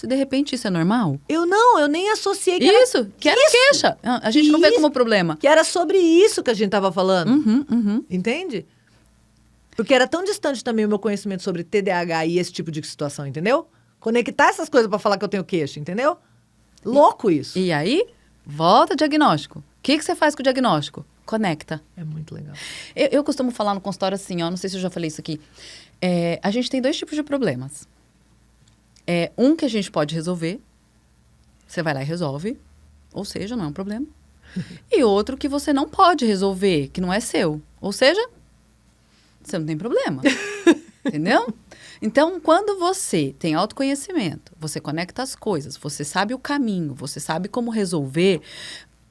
De repente, isso é normal? Eu nem associei que que era queixa. A gente não vê como problema. Que era sobre isso que a gente tava falando. Entende? Porque era tão distante também o meu conhecimento sobre TDAH e esse tipo de situação, entendeu? Conectar essas coisas pra falar que eu tenho queixa, entendeu? Louco isso. E aí, volta ao diagnóstico. O que você faz com o diagnóstico? Conecta. É muito legal. Eu costumo falar no consultório assim, não sei se eu já falei isso aqui. A gente tem 2 tipos de problemas. Um que a gente pode resolver, você vai lá e resolve, ou seja, não é um problema. E outro que você não pode resolver, que não é seu. Ou seja, você não tem problema. Entendeu? Então, quando você tem autoconhecimento, você conecta as coisas, você sabe o caminho, você sabe como resolver...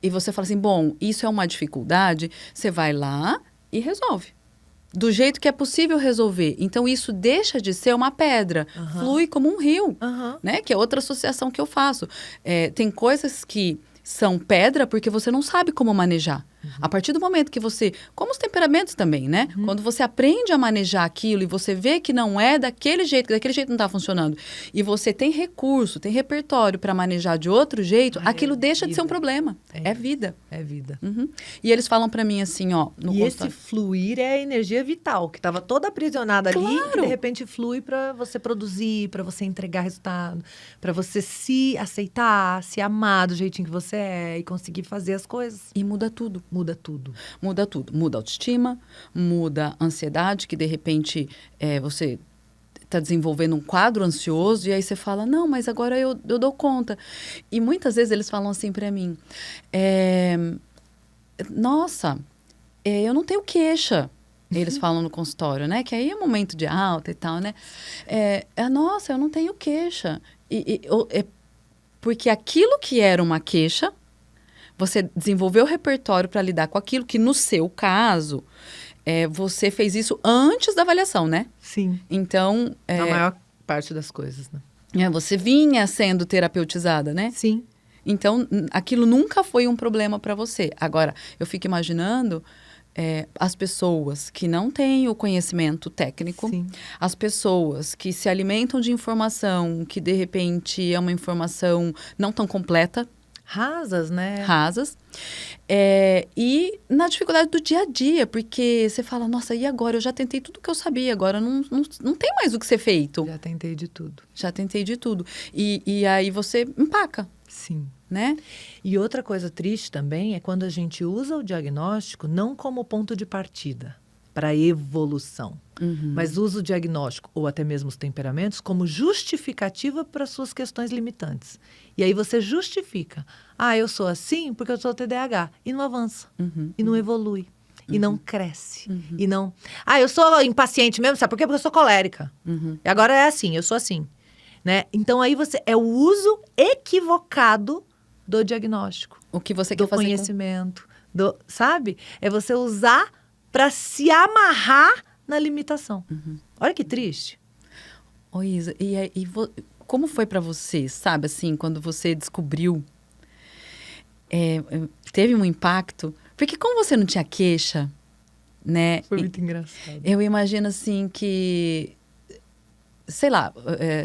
E você fala assim, bom, isso é uma dificuldade, você vai lá e resolve. Do jeito que é possível resolver. Então, isso deixa de ser uma pedra. Flui como um rio, né? Que é outra associação que eu faço. Tem coisas que são pedra porque você não sabe como manejar. A partir do momento que você... Como os temperamentos também, né? Quando você aprende a manejar aquilo e você vê que não é daquele jeito, que daquele jeito não está funcionando, e você tem recurso, tem repertório para manejar de outro jeito, aquilo deixa de ser um problema. É vida. É vida. E eles falam para mim assim, no consultório. Esse fluir é a energia vital, que estava toda aprisionada ali, que de repente flui para você produzir, para você entregar resultado, para você se aceitar, se amar do jeitinho que você é e conseguir fazer as coisas. E muda tudo. Muda tudo. Muda tudo. Muda a autoestima, muda a ansiedade, que de repente você tá desenvolvendo um quadro ansioso, e aí você fala, não, mas agora eu dou conta. E muitas vezes eles falam assim para mim, nossa, eu não tenho queixa. Eles falam no consultório, né? Que aí é momento de alta e tal, né? Nossa, eu não tenho queixa. Porque aquilo que era uma queixa, você desenvolveu o repertório para lidar com aquilo que, no seu caso, você fez isso antes da avaliação, né? Sim. Então... A maior parte das coisas, né? Você vinha sendo terapeutizada, né? Sim. Então, aquilo nunca foi um problema para você. Agora, eu fico imaginando as pessoas que não têm o conhecimento técnico, Sim. as pessoas que se alimentam de informação que, de repente, é uma informação não tão completa. Rasas, né? Rasas. E na dificuldade do dia a dia, porque você fala, nossa, e agora? Eu já tentei tudo que eu sabia, agora não tem mais o que ser feito. Já tentei de tudo. Já tentei de tudo. E aí você empaca. Sim. Né? E outra coisa triste também é quando a gente usa o diagnóstico não como ponto de partida para evolução, mas usa o diagnóstico ou até mesmo os temperamentos como justificativa para suas questões limitantes. E aí você justifica. Eu sou assim porque eu sou TDAH. E não avança. E não evolui. E não cresce. E não... eu sou impaciente mesmo, sabe por quê? Porque eu sou colérica. E agora é assim, eu sou assim. Né? Então aí é o uso equivocado do diagnóstico. O que você quer fazer do conhecimento, sabe? É você usar para se amarrar na limitação. Olha que triste. Ô Isa, como foi para você, sabe, assim, quando você descobriu, teve um impacto? Porque como você não tinha queixa, né? Foi muito engraçado. Eu imagino, assim, que... sei lá,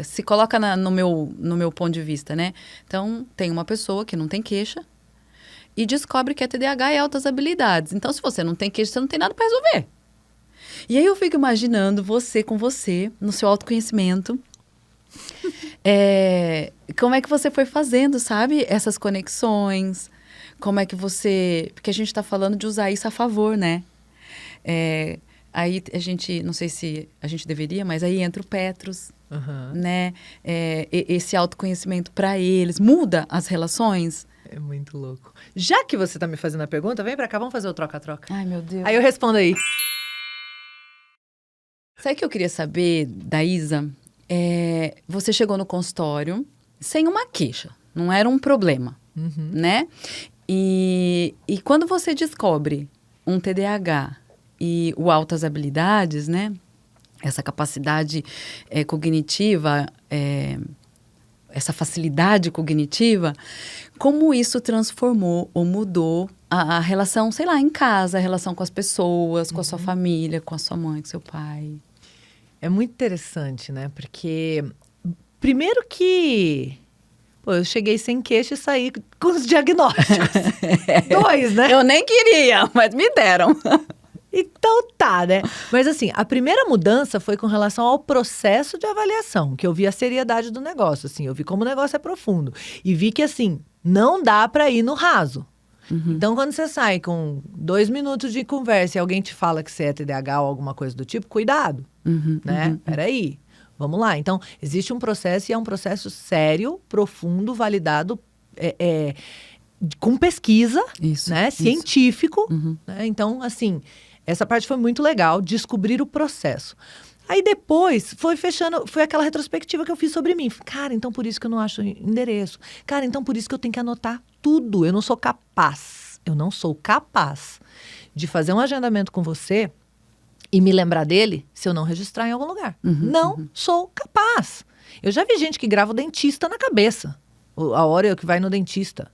se coloca no meu ponto de vista, né? Então, tem uma pessoa que não tem queixa e descobre que é TDAH e altas habilidades. Então, se você não tem queixa, você não tem nada para resolver. E aí eu fico imaginando você com você, no seu autoconhecimento, como é que você foi fazendo, sabe? Essas conexões, como é que você... Porque a gente está falando de usar isso a favor, né? Aí a gente, não sei se a gente deveria, mas aí entra o Petros, né? Esse autoconhecimento para eles muda as relações. É muito louco. Já que você tá me fazendo a pergunta, vem pra cá, vamos fazer o troca-troca. Ai, meu Deus. Aí eu respondo aí. Sabe o que eu queria saber da Isa? Você chegou no consultório sem uma queixa, não era um problema, né? E quando você descobre um TDAH e o altas habilidades, né? Essa capacidade cognitiva, essa facilidade cognitiva, como isso transformou ou mudou a relação, sei lá, em casa, a relação com as pessoas, com a sua família, com a sua mãe, com seu pai? É muito interessante, né? Porque, primeiro que... eu cheguei sem queixa e saí com os diagnósticos. 2, né? Eu nem queria, mas me deram. Então tá, né? Mas assim, a primeira mudança foi com relação ao processo de avaliação, que eu vi a seriedade do negócio, assim, eu vi como o negócio é profundo. E vi que, assim, não dá pra ir no raso. Então, quando você sai com 2 minutos de conversa e alguém te fala que você é TDAH ou alguma coisa do tipo, cuidado, né? Peraí, vamos lá. Então, existe um processo e é um processo sério, profundo, validado, com pesquisa, né? Científico, né? Então, assim... essa parte foi muito legal, descobrir o processo. Aí depois foi fechando, foi aquela retrospectiva que eu fiz sobre mim. Cara, então por isso que eu não acho endereço. Cara, então por isso que eu tenho que anotar tudo. Eu não sou capaz de fazer um agendamento com você e me lembrar dele se eu não registrar em algum lugar. Não sou capaz. Eu já vi gente que grava o dentista na cabeça. A hora que vai no dentista.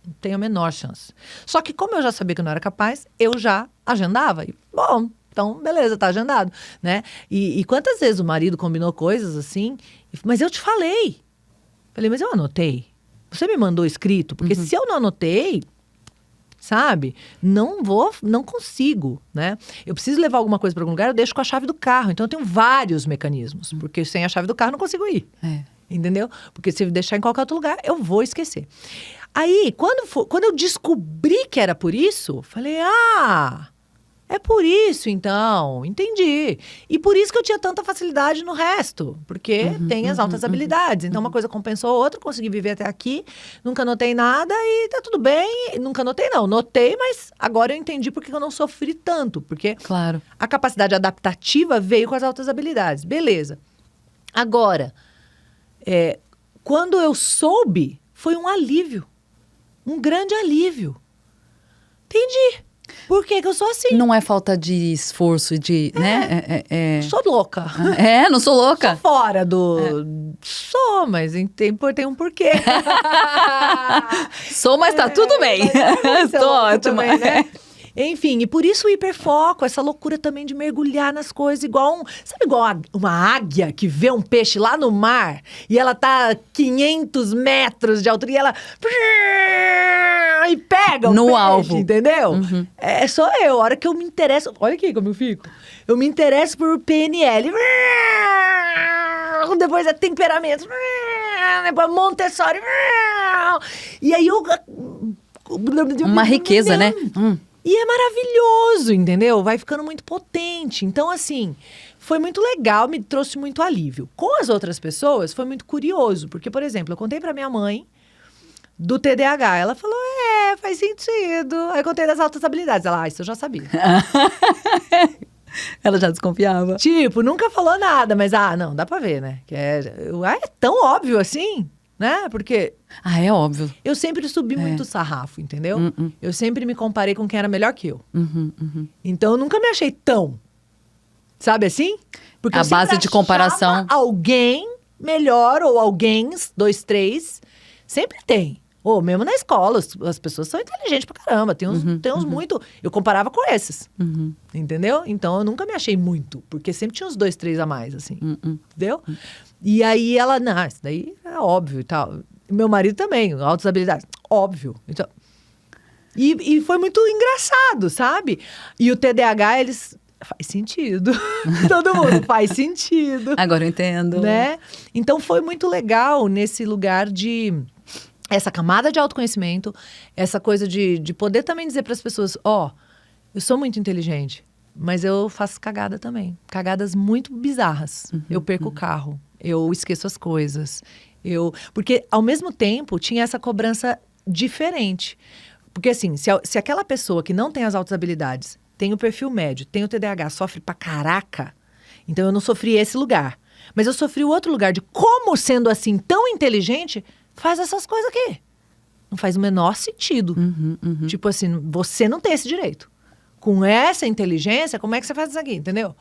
Não tenho a menor chance. Só que como eu já sabia que eu não era capaz, eu já agendava. E, bom, então beleza, tá agendado, né? E quantas vezes o marido combinou coisas assim, mas eu te falei. Falei, mas eu anotei. Você me mandou escrito, porque se eu não anotei, sabe? Não consigo, né? Eu preciso levar alguma coisa para algum lugar, eu deixo com a chave do carro. Então eu tenho vários mecanismos, porque sem a chave do carro eu não consigo ir. Entendeu? Porque se eu deixar em qualquer outro lugar, eu vou esquecer. Aí, quando eu descobri que era por isso, falei, É por isso, então, entendi. E por isso que eu tinha tanta facilidade no resto, porque tem as altas habilidades. Então, uma coisa compensou a outra, consegui viver até aqui, nunca notei nada e tá tudo bem. Nunca notei, não. Notei, mas agora eu entendi porque eu não sofri tanto. Porque Claro. a capacidade adaptativa veio com as altas habilidades. Beleza. Agora, quando eu soube, foi um alívio. Um grande alívio. Entendi. Por que que eu sou assim? Não é falta de esforço, né? Sou louca. Não sou louca. Sou fora do... Sou, mas tem um porquê. Sou, mas tá tudo bem. Tô ótima. Também, né? Enfim, e por isso o hiperfoco, essa loucura também de mergulhar nas coisas, igual uma águia que vê um peixe lá no mar e ela tá 500 metros de altura e ela e pega o no peixe, alvo, entendeu? Sou eu, a hora que eu me interesso, olha aqui como eu fico, eu me interesso por PNL, depois é temperamento, depois Montessori, e aí eu... Uma riqueza, né? E é maravilhoso, entendeu? Vai ficando muito potente. Então, assim, foi muito legal, me trouxe muito alívio. Com as outras pessoas, foi muito curioso. Porque, por exemplo, eu contei pra minha mãe do TDAH. Ela falou, faz sentido. Aí eu contei das altas habilidades. Ela, isso eu já sabia. Ela já desconfiava. Tipo, nunca falou nada. Mas, não, dá pra ver, né? É tão óbvio assim, né? Porque... é óbvio. Eu sempre subi muito o sarrafo, entendeu? Eu sempre me comparei com quem era melhor que eu. Então, eu nunca me achei tão. Sabe assim? Porque a base de comparação. Alguém melhor ou alguém, 2, 3, sempre tem. Ou mesmo na escola, as pessoas são inteligentes pra caramba. Tem uns muito... Eu comparava com esses. Entendeu? Então, eu nunca me achei muito. Porque sempre tinha uns 2, 3 a mais, assim. Entendeu? E aí, ela... Não, isso daí é óbvio e tal. Meu marido também, altas habilidades. Óbvio. Então, e foi muito engraçado, sabe? E o TDAH, eles... Faz sentido. Todo mundo faz sentido. Agora eu entendo. Né? Então, foi muito legal nesse lugar de... Essa camada de autoconhecimento, essa coisa de poder também dizer para as pessoas, eu sou muito inteligente, mas eu faço cagada também. Cagadas muito bizarras. Eu perco o carro, eu esqueço as coisas. Porque, ao mesmo tempo, tinha essa cobrança diferente. Porque, assim, se aquela pessoa que não tem as altas habilidades, tem o perfil médio, tem o TDAH, sofre pra caraca, então eu não sofri esse lugar. Mas eu sofri o outro lugar de como, sendo assim, tão inteligente, faz essas coisas aqui. Não faz o menor sentido. Tipo assim, você não tem esse direito. Com essa inteligência, como é que você faz isso aqui, entendeu?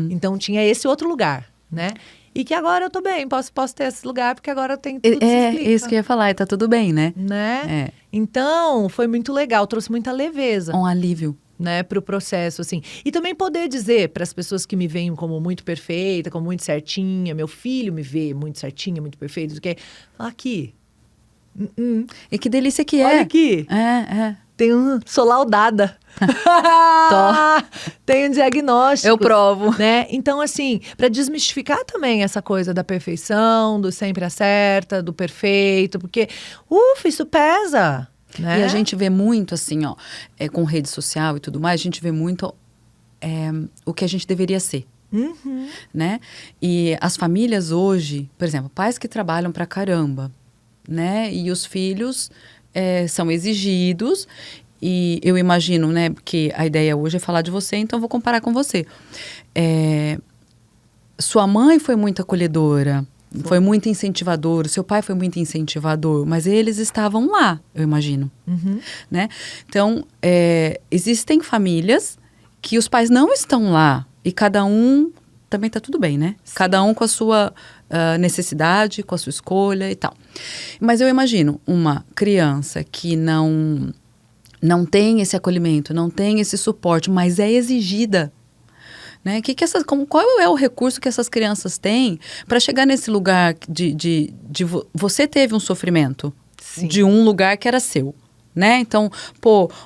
Então, tinha esse outro lugar, né? E que agora eu tô bem, posso ter esse lugar, porque agora tem tudo se explica. Isso que eu ia falar, e tá tudo bem, né? Então, foi muito legal, trouxe muita leveza. Um alívio. Né, pro processo, assim. E também poder dizer para as pessoas que me veem como muito perfeita, como muito certinha, meu filho me vê muito certinha, muito perfeita, o que aqui. E que delícia que é. Olha aqui. Sou laudada. Tenho diagnóstico. Eu provo. Né? Então, assim, para desmistificar também essa coisa da perfeição, do sempre acerta, do perfeito, porque, isso pesa. Né? E a gente vê muito, assim, com rede social e tudo mais, a gente vê muito o que a gente deveria ser. Né? E as famílias hoje, por exemplo, pais que trabalham pra caramba, né? E os filhos são exigidos. E eu imagino, né? Porque a ideia hoje é falar de você, então eu vou comparar com você. Sua mãe foi muito acolhedora. Foi muito incentivador, seu pai foi muito incentivador, mas eles estavam lá, eu imagino, né? Então, existem famílias que os pais não estão lá e cada um, também tá tudo bem, né? Sim. Cada um com a sua necessidade, com a sua escolha e tal. Mas eu imagino uma criança que não tem esse acolhimento, não tem esse suporte, mas é exigida. Né? Qual é o recurso que essas crianças têm para chegar nesse lugar de você teve um sofrimento. Sim. De um lugar que era seu, né? Então,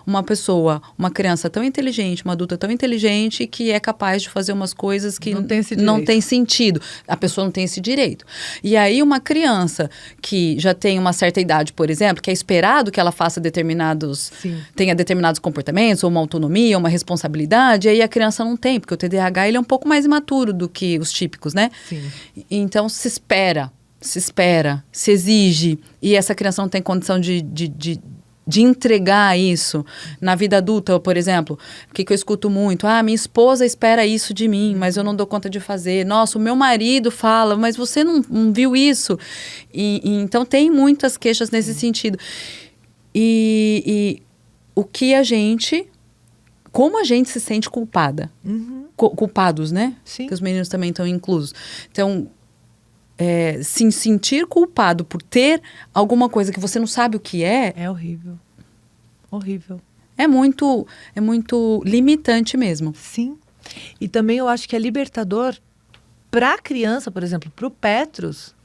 uma pessoa, uma criança tão inteligente, uma adulta tão inteligente que é capaz de fazer umas coisas que não tem sentido. A pessoa não tem esse direito. E aí, uma criança que já tem uma certa idade, por exemplo, que é esperado que ela faça tenha determinados comportamentos, ou uma autonomia, uma responsabilidade, e aí a criança não tem, porque o TDAH ele é um pouco mais imaturo do que os típicos, né? Sim. Então, se espera, se exige, e essa criança não tem condição de entregar isso. Na vida adulta, por exemplo, o que eu escuto muito? Minha esposa espera isso de mim, mas eu não dou conta de fazer. Nossa, o meu marido fala, mas você não viu isso? Então, tem muitas queixas nesse sentido. E o que como a gente se sente culpada. Culpados, né? Sim. Que os meninos também estão inclusos. Então, se sentir culpado por ter alguma coisa que você não sabe o que é... É horrível. Horrível. É muito limitante mesmo. Sim. E também eu acho que é libertador para a criança, por exemplo, para o Petrus,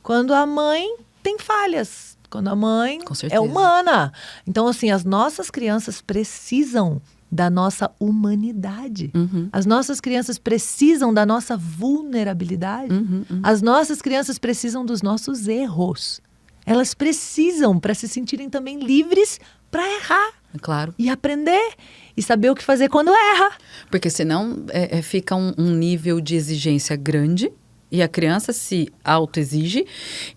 quando a mãe tem falhas. Quando a mãe é humana. Então, assim, as nossas crianças precisam da nossa humanidade. As nossas crianças precisam da nossa vulnerabilidade. As nossas crianças precisam dos nossos erros. Elas precisam para se sentirem também livres para errar. Claro. E aprender. E saber o que fazer quando erra. Porque senão fica um nível de exigência grande. E a criança se autoexige.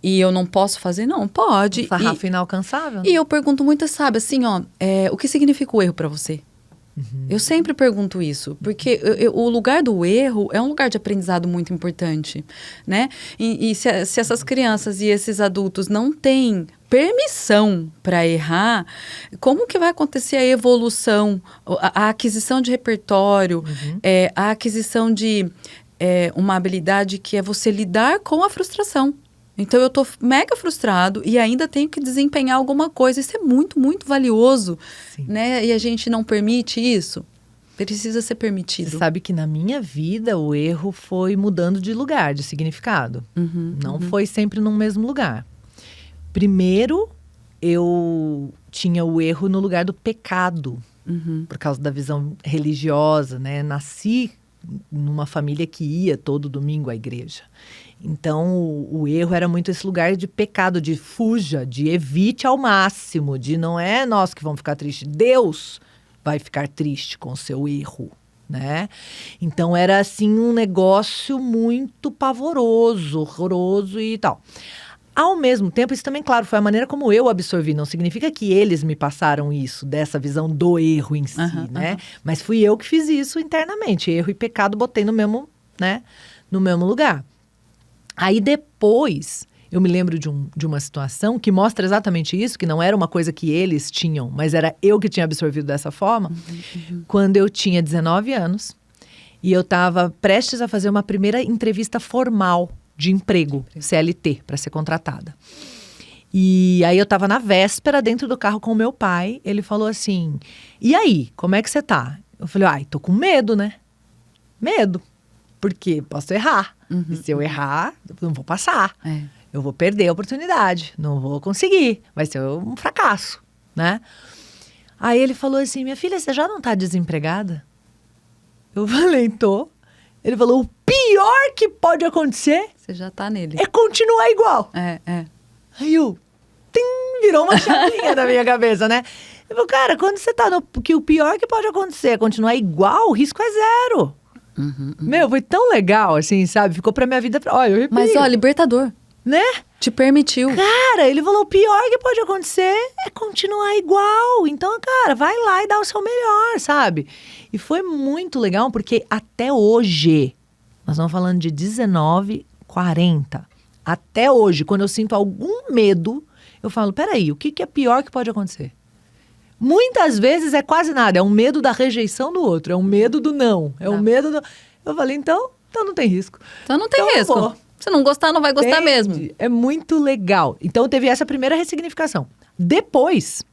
E eu não posso fazer? Não, pode. Um sarrafo inalcançável. E eu pergunto muito, sabe, assim, o que significa o erro para você? Eu sempre pergunto isso, porque o lugar do erro é um lugar de aprendizado muito importante, né? E se essas crianças e esses adultos não têm permissão para errar, como que vai acontecer a evolução, a aquisição de repertório, a aquisição de uma habilidade que é você lidar com a frustração? Então, eu tô mega frustrado e ainda tenho que desempenhar alguma coisa. Isso é muito, muito valioso, né? E a gente não permite isso. Precisa ser permitido. Você sabe que na minha vida o erro foi mudando de lugar, de significado. Não foi sempre no mesmo lugar. Primeiro, eu tinha o erro no lugar do pecado. Por causa da visão religiosa, né? Nasci numa família que ia todo domingo à igreja. Então, o erro era muito esse lugar de pecado, de fuja, de evite ao máximo, de não é nós que vamos ficar tristes, Deus vai ficar triste com o seu erro, né? Então, era assim um negócio muito pavoroso, horroroso e tal. Ao mesmo tempo, isso também, claro, foi a maneira como eu absorvi. Não significa que eles me passaram isso, dessa visão do erro em si, né? Mas fui eu que fiz isso internamente. Erro e pecado botei no mesmo, né? No mesmo lugar. Aí depois, eu me lembro de uma situação que mostra exatamente isso, que não era uma coisa que eles tinham, mas era eu que tinha absorvido dessa forma. Quando eu tinha 19 anos e eu estava prestes a fazer uma primeira entrevista formal de emprego, CLT, para ser contratada. E aí eu estava na véspera dentro do carro com o meu pai, ele falou assim, e aí, como é que você tá? Eu falei, tô com medo, né? Medo, porque posso errar. E se eu errar, eu não vou passar. Eu vou perder a oportunidade, não vou conseguir, vai ser um fracasso, né? Aí ele falou assim, minha filha, você já não tá desempregada? Eu falei, tô. Ele falou, o pior que pode acontecer... Você já tá nele. É continuar igual. Aí virou uma chavinha na minha cabeça, né? Eu falei, cara, quando você tá que o pior que pode acontecer é continuar igual, o risco é zero. Meu, foi tão legal, assim, sabe? Ficou pra minha vida... Olha, eu arrepio. Mas, libertador. Né? Te permitiu. Cara, ele falou, o pior que pode acontecer é continuar igual. Então, cara, vai lá e dá o seu melhor, sabe? E foi muito legal, porque até hoje, nós estamos falando de 19, 40. Até hoje, quando eu sinto algum medo, eu falo, peraí, o que é pior que pode acontecer? Muitas vezes é quase nada, é um medo da rejeição do outro, é um medo do não, é um medo do... Eu falei, então não tem risco. Então não tem risco. Se não gostar, não vai gostar mesmo. É muito legal. Então teve essa primeira ressignificação. Depois,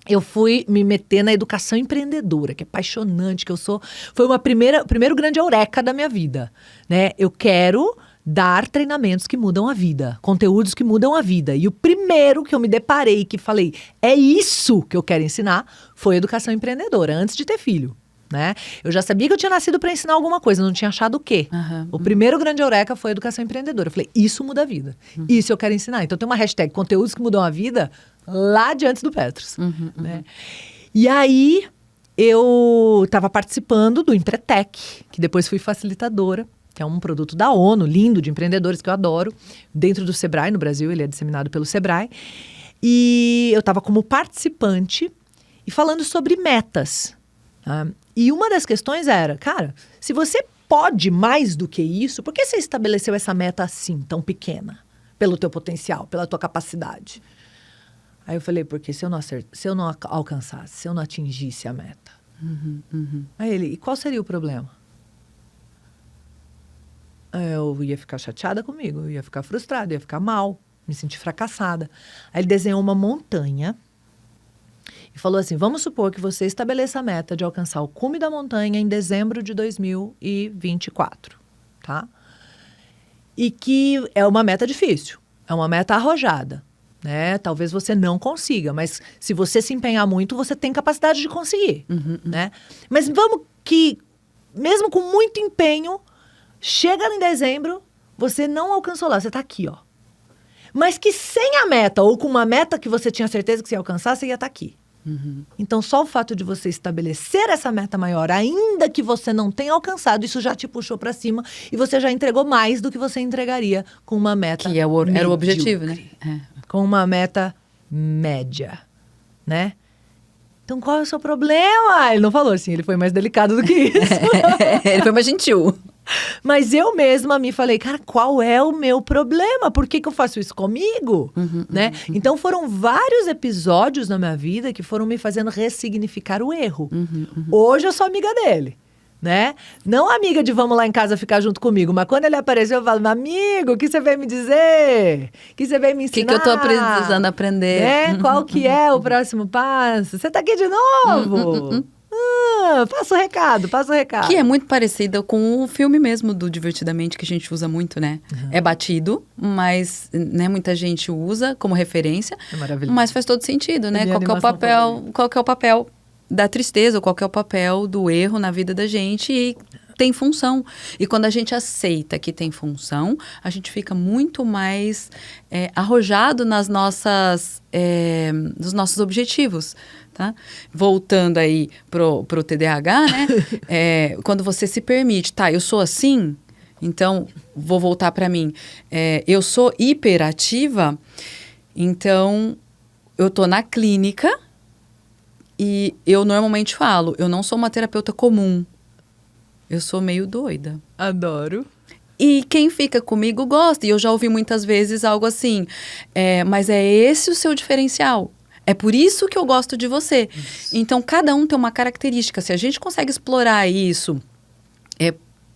eu fui me meter na educação empreendedora, que é apaixonante, que eu sou... Foi o primeiro grande eureka da minha vida, né? Eu quero dar treinamentos que mudam a vida, conteúdos que mudam a vida. E o primeiro que eu me deparei, que falei, é isso que eu quero ensinar, foi educação empreendedora, antes de ter filho. Né? Eu já sabia que eu tinha nascido para ensinar alguma coisa, não tinha achado o quê. O primeiro grande eureka foi educação empreendedora. Eu falei, isso muda a vida. Isso eu quero ensinar. Então tem uma hashtag, conteúdos que mudam a vida, lá de antes do Petros. Né? E aí, eu estava participando do Empretec, que depois fui facilitadora, que é um produto da ONU, lindo, de empreendedores, que eu adoro, dentro do Sebrae, no Brasil, ele é disseminado pelo Sebrae. E eu estava como participante e falando sobre metas. E uma das questões era, cara, se você pode mais do que isso, por que você estabeleceu essa meta assim, tão pequena? Pelo teu potencial, pela tua capacidade. Aí eu falei, porque se eu não alcançasse, se eu não atingisse a meta. Aí ele, e qual seria o problema? Aí eu ia ficar chateada comigo, eu ia ficar frustrada, ia ficar mal, me sentir fracassada. Aí ele desenhou uma montanha e falou assim, vamos supor que você estabeleça a meta de alcançar o cume da montanha em dezembro de 2024, tá? E que é uma meta difícil, é uma meta arrojada, né? Talvez você não consiga, mas se você se empenhar muito, você tem capacidade de conseguir, né? Mas vamos que, mesmo com muito empenho, chega em dezembro, você não alcançou lá, você tá aqui, ó. Mas que sem a meta, ou com uma meta que você tinha certeza que você ia alcançar, você ia estar aqui. Então, só o fato de você estabelecer essa meta maior, ainda que você não tenha alcançado, isso já te puxou para cima e você já entregou mais do que você entregaria com uma meta que era o objetivo, né? Com uma meta média, né? Então, qual é o seu problema? Ele não falou assim, ele foi mais delicado do que isso. Ele foi mais gentil. Mas eu mesma me falei, cara, qual é o meu problema? Por que eu faço isso comigo? Né? Então foram vários episódios na minha vida que foram me fazendo ressignificar o erro. Hoje eu sou amiga dele, né? Não amiga de vamos lá em casa ficar junto comigo, mas quando ele apareceu eu falo, amigo, o que você veio me dizer? O que você veio me ensinar? O que eu tô precisando aprender? Né? Qual que é o próximo passo? Você tá aqui de novo? Passa o recado. Que é muito parecida com o filme mesmo do Divertidamente, que a gente usa muito, né? É batido, mas né, muita gente usa como referência. É maravilhoso. Mas faz todo sentido, né? Qual que é o papel da tristeza, ou qual que é o papel do erro na vida da gente e tem função. E quando a gente aceita que tem função, a gente fica muito mais arrojado nos nossos objetivos. Tá? Voltando aí pro TDAH, né? Quando você se permite, tá, eu sou assim, então vou voltar para mim. Eu sou hiperativa, então eu tô na clínica e eu normalmente falo, eu não sou uma terapeuta comum, eu sou meio doida. Adoro. E quem fica comigo gosta, e eu já ouvi muitas vezes algo assim, mas é esse o seu diferencial. É por isso que eu gosto de você. Isso. Então, cada um tem uma característica. Se a gente consegue explorar isso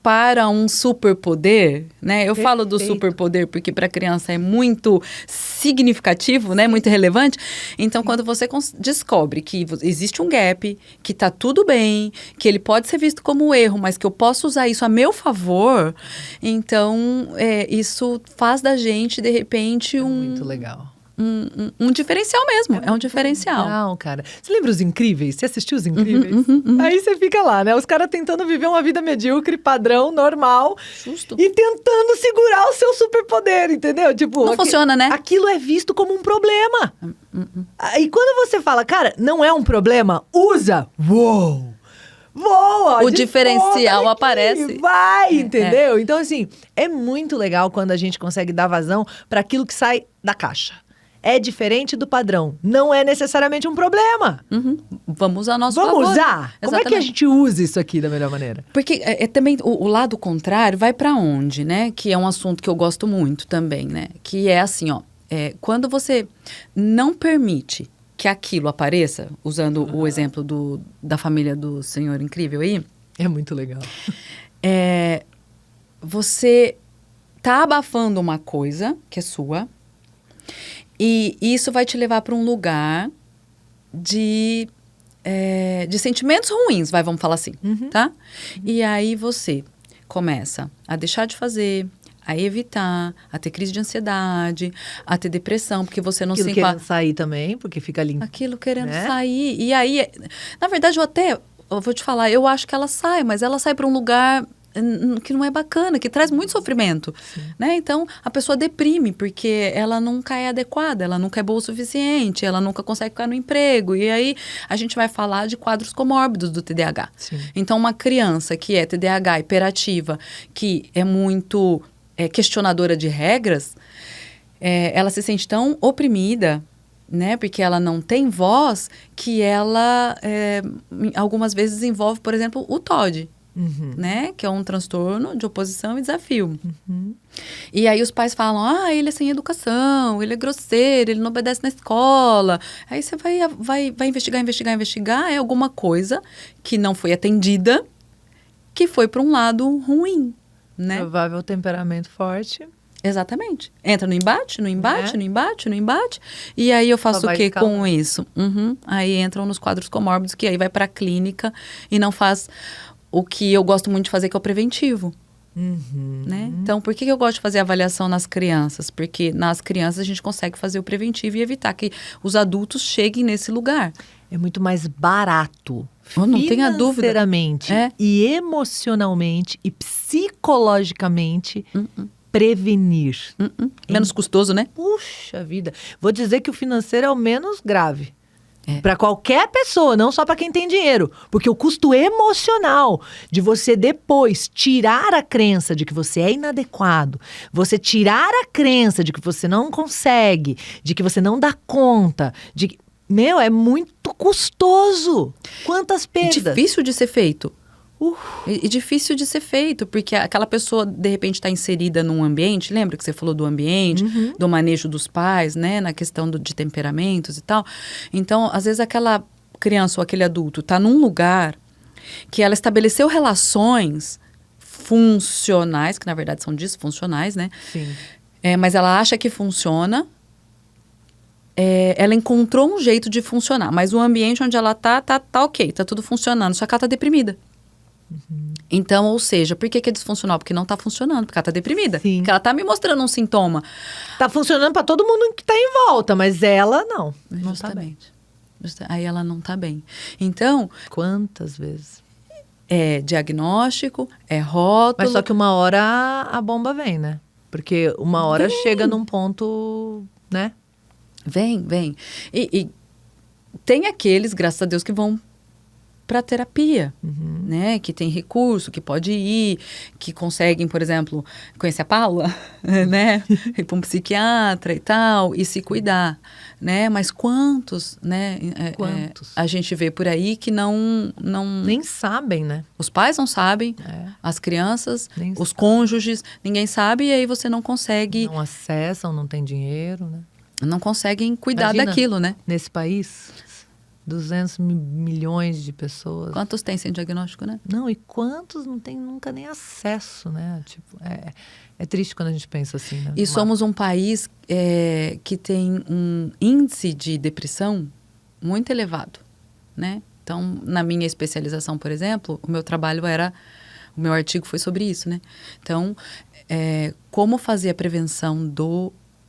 para um superpoder, né? Eu falo do superpoder porque para a criança é muito significativo, né? Muito relevante. Então, quando você descobre que existe um gap, que tá tudo bem, que ele pode ser visto como um erro, mas que eu posso usar isso a meu favor, então, isso faz da gente, de repente, muito legal. Um diferencial mesmo, é um diferencial. Legal, cara. Você lembra Os Incríveis? Você assistiu Os Incríveis? Aí você fica lá, né? Os caras tentando viver uma vida medíocre, padrão, normal. Justo. E tentando segurar o seu superpoder, entendeu? Tipo, não funciona, né? Aquilo é visto como um problema. Aí quando você fala, cara, não é um problema, usa. Uou! Voa! O diferencial aparece. Vai, entendeu? Então, assim, é muito legal quando a gente consegue dar vazão para aquilo que sai da caixa. É diferente do padrão. Não é necessariamente um problema. Vamos usar nosso favor. Vamos usar? Exatamente. Como é que a gente usa isso aqui da melhor maneira? Porque também o lado contrário vai para onde, né? Que é um assunto que eu gosto muito também, né? Que é assim, ó. Quando você não permite que aquilo apareça, usando o exemplo da família do Senhor Incrível aí. É muito legal. Você tá abafando uma coisa que é sua. E isso vai te levar para um lugar de sentimentos ruins, vamos falar assim, tá? E aí você começa a deixar de fazer, a evitar, a ter crise de ansiedade, a ter depressão, porque você não Aquilo se querendo sair também, porque fica ali. Aquilo querendo né? sair. E aí, na verdade, eu vou te falar, eu acho que ela sai, mas ela sai para um lugar que não é bacana, que traz muito sofrimento, né? Então, a pessoa deprime, porque ela nunca é adequada, ela nunca é boa o suficiente, ela nunca consegue ficar no emprego. E aí, a gente vai falar de quadros comórbidos do TDAH. Sim. Então, uma criança que é TDAH, hiperativa, que é muito questionadora de regras, ela se sente tão oprimida, né? Porque ela não tem voz, que ela, algumas vezes, desenvolve, por exemplo, o TOD. Né? Que é um transtorno de oposição e desafio. E aí os pais falam, ele é sem educação, ele é grosseiro, ele não obedece na escola. Aí você vai investigar, é alguma coisa que não foi atendida, que foi para um lado ruim, né? Provável temperamento forte. Exatamente. Entra no embate, e aí eu faço o quê com isso? Aí entram nos quadros comórbidos, que aí vai para a clínica e não faz o que eu gosto muito de fazer, que é o preventivo. Né? Então, por que eu gosto de fazer avaliação nas crianças? Porque nas crianças a gente consegue fazer o preventivo e evitar que os adultos cheguem nesse lugar. É muito mais barato. Não tenha dúvida. Financeiramente e emocionalmente e psicologicamente prevenir. Menos custoso, né? Puxa vida. Vou dizer que o financeiro é o menos grave. Para qualquer pessoa, não só para quem tem dinheiro. Porque o custo emocional de você depois tirar a crença de que você é inadequado, você tirar a crença de que você não consegue, de que você não dá conta, é muito custoso. Quantas perdas. É difícil de ser feito. É difícil de ser feito, porque aquela pessoa, de repente, está inserida num ambiente, lembra que você falou do ambiente, do manejo dos pais, né, na questão de temperamentos e tal. Então, às vezes, aquela criança ou aquele adulto está num lugar que ela estabeleceu relações funcionais, que na verdade são disfuncionais, né? Sim. Mas ela acha que funciona, ela encontrou um jeito de funcionar, mas o ambiente onde ela tá ok, tá tudo funcionando, só que ela tá deprimida. Então, ou seja, por que é disfuncional? Porque não tá funcionando, porque ela tá deprimida. Sim. Porque ela tá me mostrando um sintoma. Tá funcionando para todo mundo que tá em volta, mas ela não. Não tá bem. Aí ela não tá bem. Então... Quantas vezes? É diagnóstico, é rótulo... Mas só que uma hora a bomba vem, né? Porque uma hora chega num ponto, né? Vem. E tem aqueles, graças a Deus, que vão para terapia, né? Que tem recurso, que pode ir, que conseguem, por exemplo, conhecer a Paula, né? Ir para um psiquiatra e tal, e se cuidar, né? Mas quantos, né? Quantos? A gente vê por aí que não... Nem sabem, né? Os pais não sabem, as crianças, os cônjuges, ninguém sabe, e aí você não consegue... Não acessam, não tem dinheiro, né? Não conseguem cuidar daquilo, né? Nesse país... 200 milhões de pessoas. Quantos tem sem diagnóstico, né? Não, e quantos não tem nunca nem acesso, né? Tipo, é triste quando a gente pensa assim, né? E somos um país que tem um índice de depressão muito elevado, né? Então, na minha especialização, por exemplo, o meu artigo foi sobre isso, né? Então, como fazer a prevenção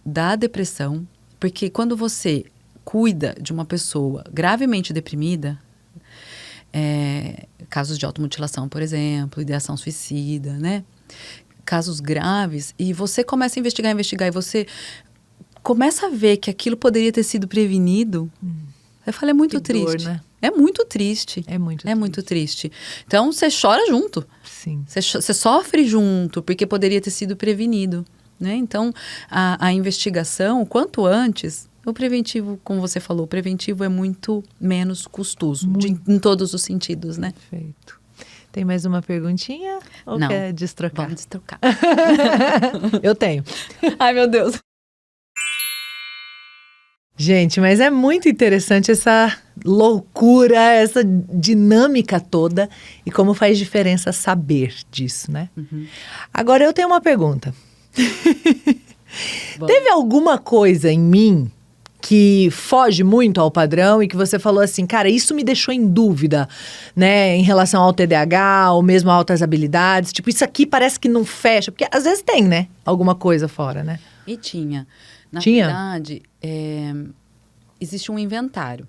da depressão, porque quando você cuida de uma pessoa gravemente deprimida, casos de automutilação, por exemplo, ideação suicida, né? Casos graves, e você começa a investigar, e você começa a ver que aquilo poderia ter sido prevenido, eu falo, é muito triste. Dor, né? É muito triste. É muito triste. Então, você chora junto. Sim. Você sofre junto, porque poderia ter sido prevenido, né? Então, a investigação, quanto antes... O preventivo, como você falou, o preventivo é muito menos custoso, em todos os sentidos, né? Perfeito. Tem mais uma perguntinha? Ou não. Quer destrocar? Vamos destrocar. Eu tenho. Ai, meu Deus. Gente, mas é muito interessante essa loucura, essa dinâmica toda e como faz diferença saber disso, né? Agora, eu tenho uma pergunta. Teve alguma coisa em mim que foge muito ao padrão e que você falou assim, cara, isso me deixou em dúvida, né, em relação ao TDAH ou mesmo a altas habilidades, tipo, isso aqui parece que não fecha, porque às vezes tem, né, alguma coisa fora, né? E tinha. Na Tinha? verdade, existe um inventário,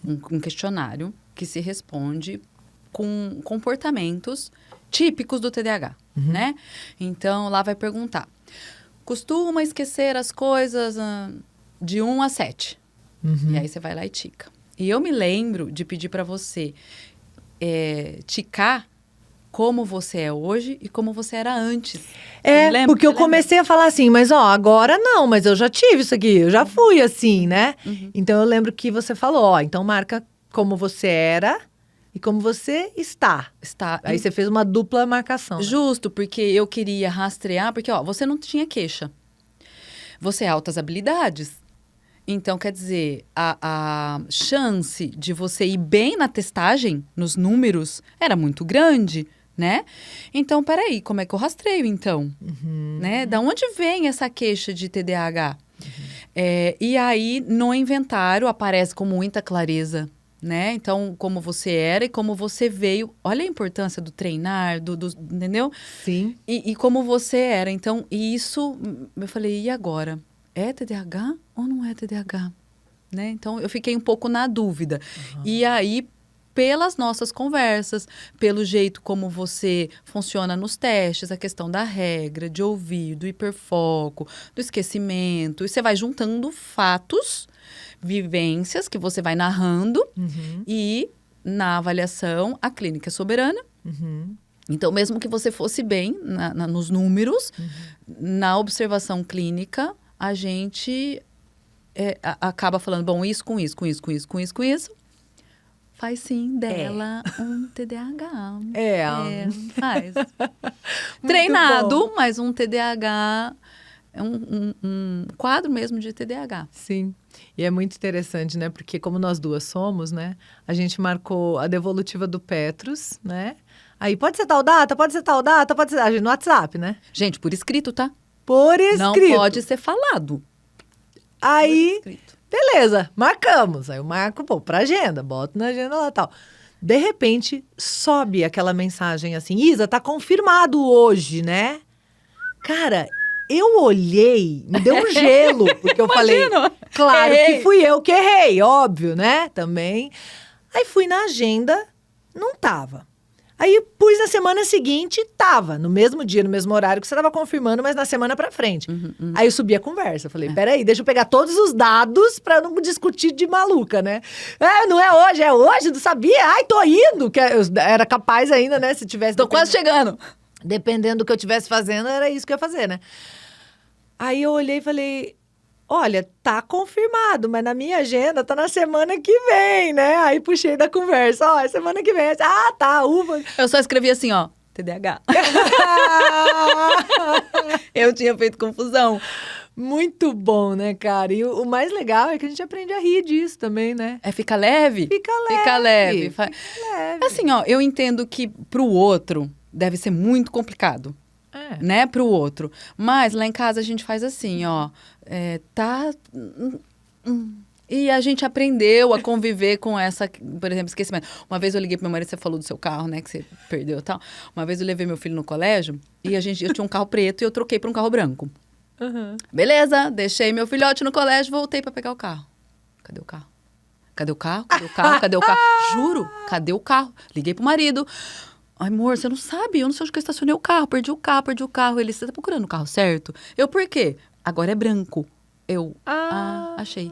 um questionário que se responde com comportamentos típicos do TDAH, né? Então, lá vai perguntar, costuma esquecer as coisas de 1 a 7. E aí você vai lá e tica. E eu me lembro de pedir para você ticar como você é hoje e como você era antes. Lembra? Porque eu comecei a falar assim, mas ó, agora não, mas eu já tive isso aqui, eu já fui assim, né? Então eu lembro que você falou, ó, então marca como você era e como você está. Aí você fez uma dupla marcação. Né? Justo, porque eu queria rastrear, porque ó, você não tinha queixa. Você é altas habilidades. Então, quer dizer, a chance de você ir bem na testagem, nos números, era muito grande, né? Então, peraí, como é que eu rastreio, então? Né? Da onde vem essa queixa de TDAH? E aí, no inventário, aparece com muita clareza, né? Então, como você era e como você veio. Olha a importância do treinar, entendeu? Sim. E como você era. Então, isso, eu falei, e agora? É TDAH ou não é TDAH? Né? Então, eu fiquei um pouco na dúvida. E aí, pelas nossas conversas, pelo jeito como você funciona nos testes, a questão da regra, de ouvir, do hiperfoco, do esquecimento, e você vai juntando fatos, vivências que você vai narrando e, na avaliação, a clínica é soberana. Então, mesmo que você fosse bem nos números, na observação clínica, a gente acaba falando, bom, isso com isso, com isso, com isso, com isso, com isso, faz sim dela um TDAH. Faz. Treinado, bom. mas um TDAH, um quadro mesmo de TDAH. Sim. E é muito interessante, né? Porque como nós duas somos, né? A gente marcou a devolutiva do Petrus, né? Aí pode ser tal data, pode ser tal data, pode ser... A gente no WhatsApp, né? Gente, por escrito, tá? Por escrito. Não pode ser falado. Aí, beleza, marcamos. Aí eu marco, pra agenda, boto na agenda lá e tal. De repente, sobe aquela mensagem assim, Isa, tá confirmado hoje, né? Cara, eu olhei, me deu um gelo, porque eu falei, claro que fui eu que errei, óbvio, né? Também. Aí fui na agenda, não tava. Aí pus na semana seguinte, tava. No mesmo dia, no mesmo horário que você tava confirmando, mas na semana pra frente. Aí eu subi a conversa. Falei, peraí, deixa eu pegar todos os dados pra não discutir de maluca, né? Não é hoje, não sabia. Ai, tô indo. Que eu era capaz ainda, né? Se tivesse... Tô quase chegando. Dependendo do que eu estivesse fazendo, era isso que eu ia fazer, né? Aí eu olhei e falei... Olha, tá confirmado, mas na minha agenda tá na semana que vem, né? Aí puxei da conversa, ó, semana que vem. Ah, tá, uva. Eu só escrevi assim, ó, TDAH. Eu tinha feito confusão. Muito bom, né, cara? E o mais legal é que a gente aprende a rir disso também, né? Fica leve? Fica leve. Fica leve. Fica leve. Assim, ó, eu entendo que pro outro deve ser muito complicado. Né, pro outro. Mas lá em casa a gente faz assim, ó. E a gente aprendeu a conviver com essa, por exemplo, esquecimento. Uma vez eu liguei pro meu marido, você falou do seu carro, né, que você perdeu e tal. Uma vez eu levei meu filho no colégio e eu tinha um carro preto e eu troquei por um carro branco. Beleza, deixei meu filhote no colégio, voltei pra pegar o carro. Cadê o carro? Cadê o carro? Cadê o carro? Cadê o carro? Juro, cadê o carro? Liguei pro marido. Ai, amor, você não sabe, eu não sei onde que eu estacionei o carro, perdi o carro. Ele, você tá procurando o carro certo? Eu, por quê? Agora é branco. Eu, achei.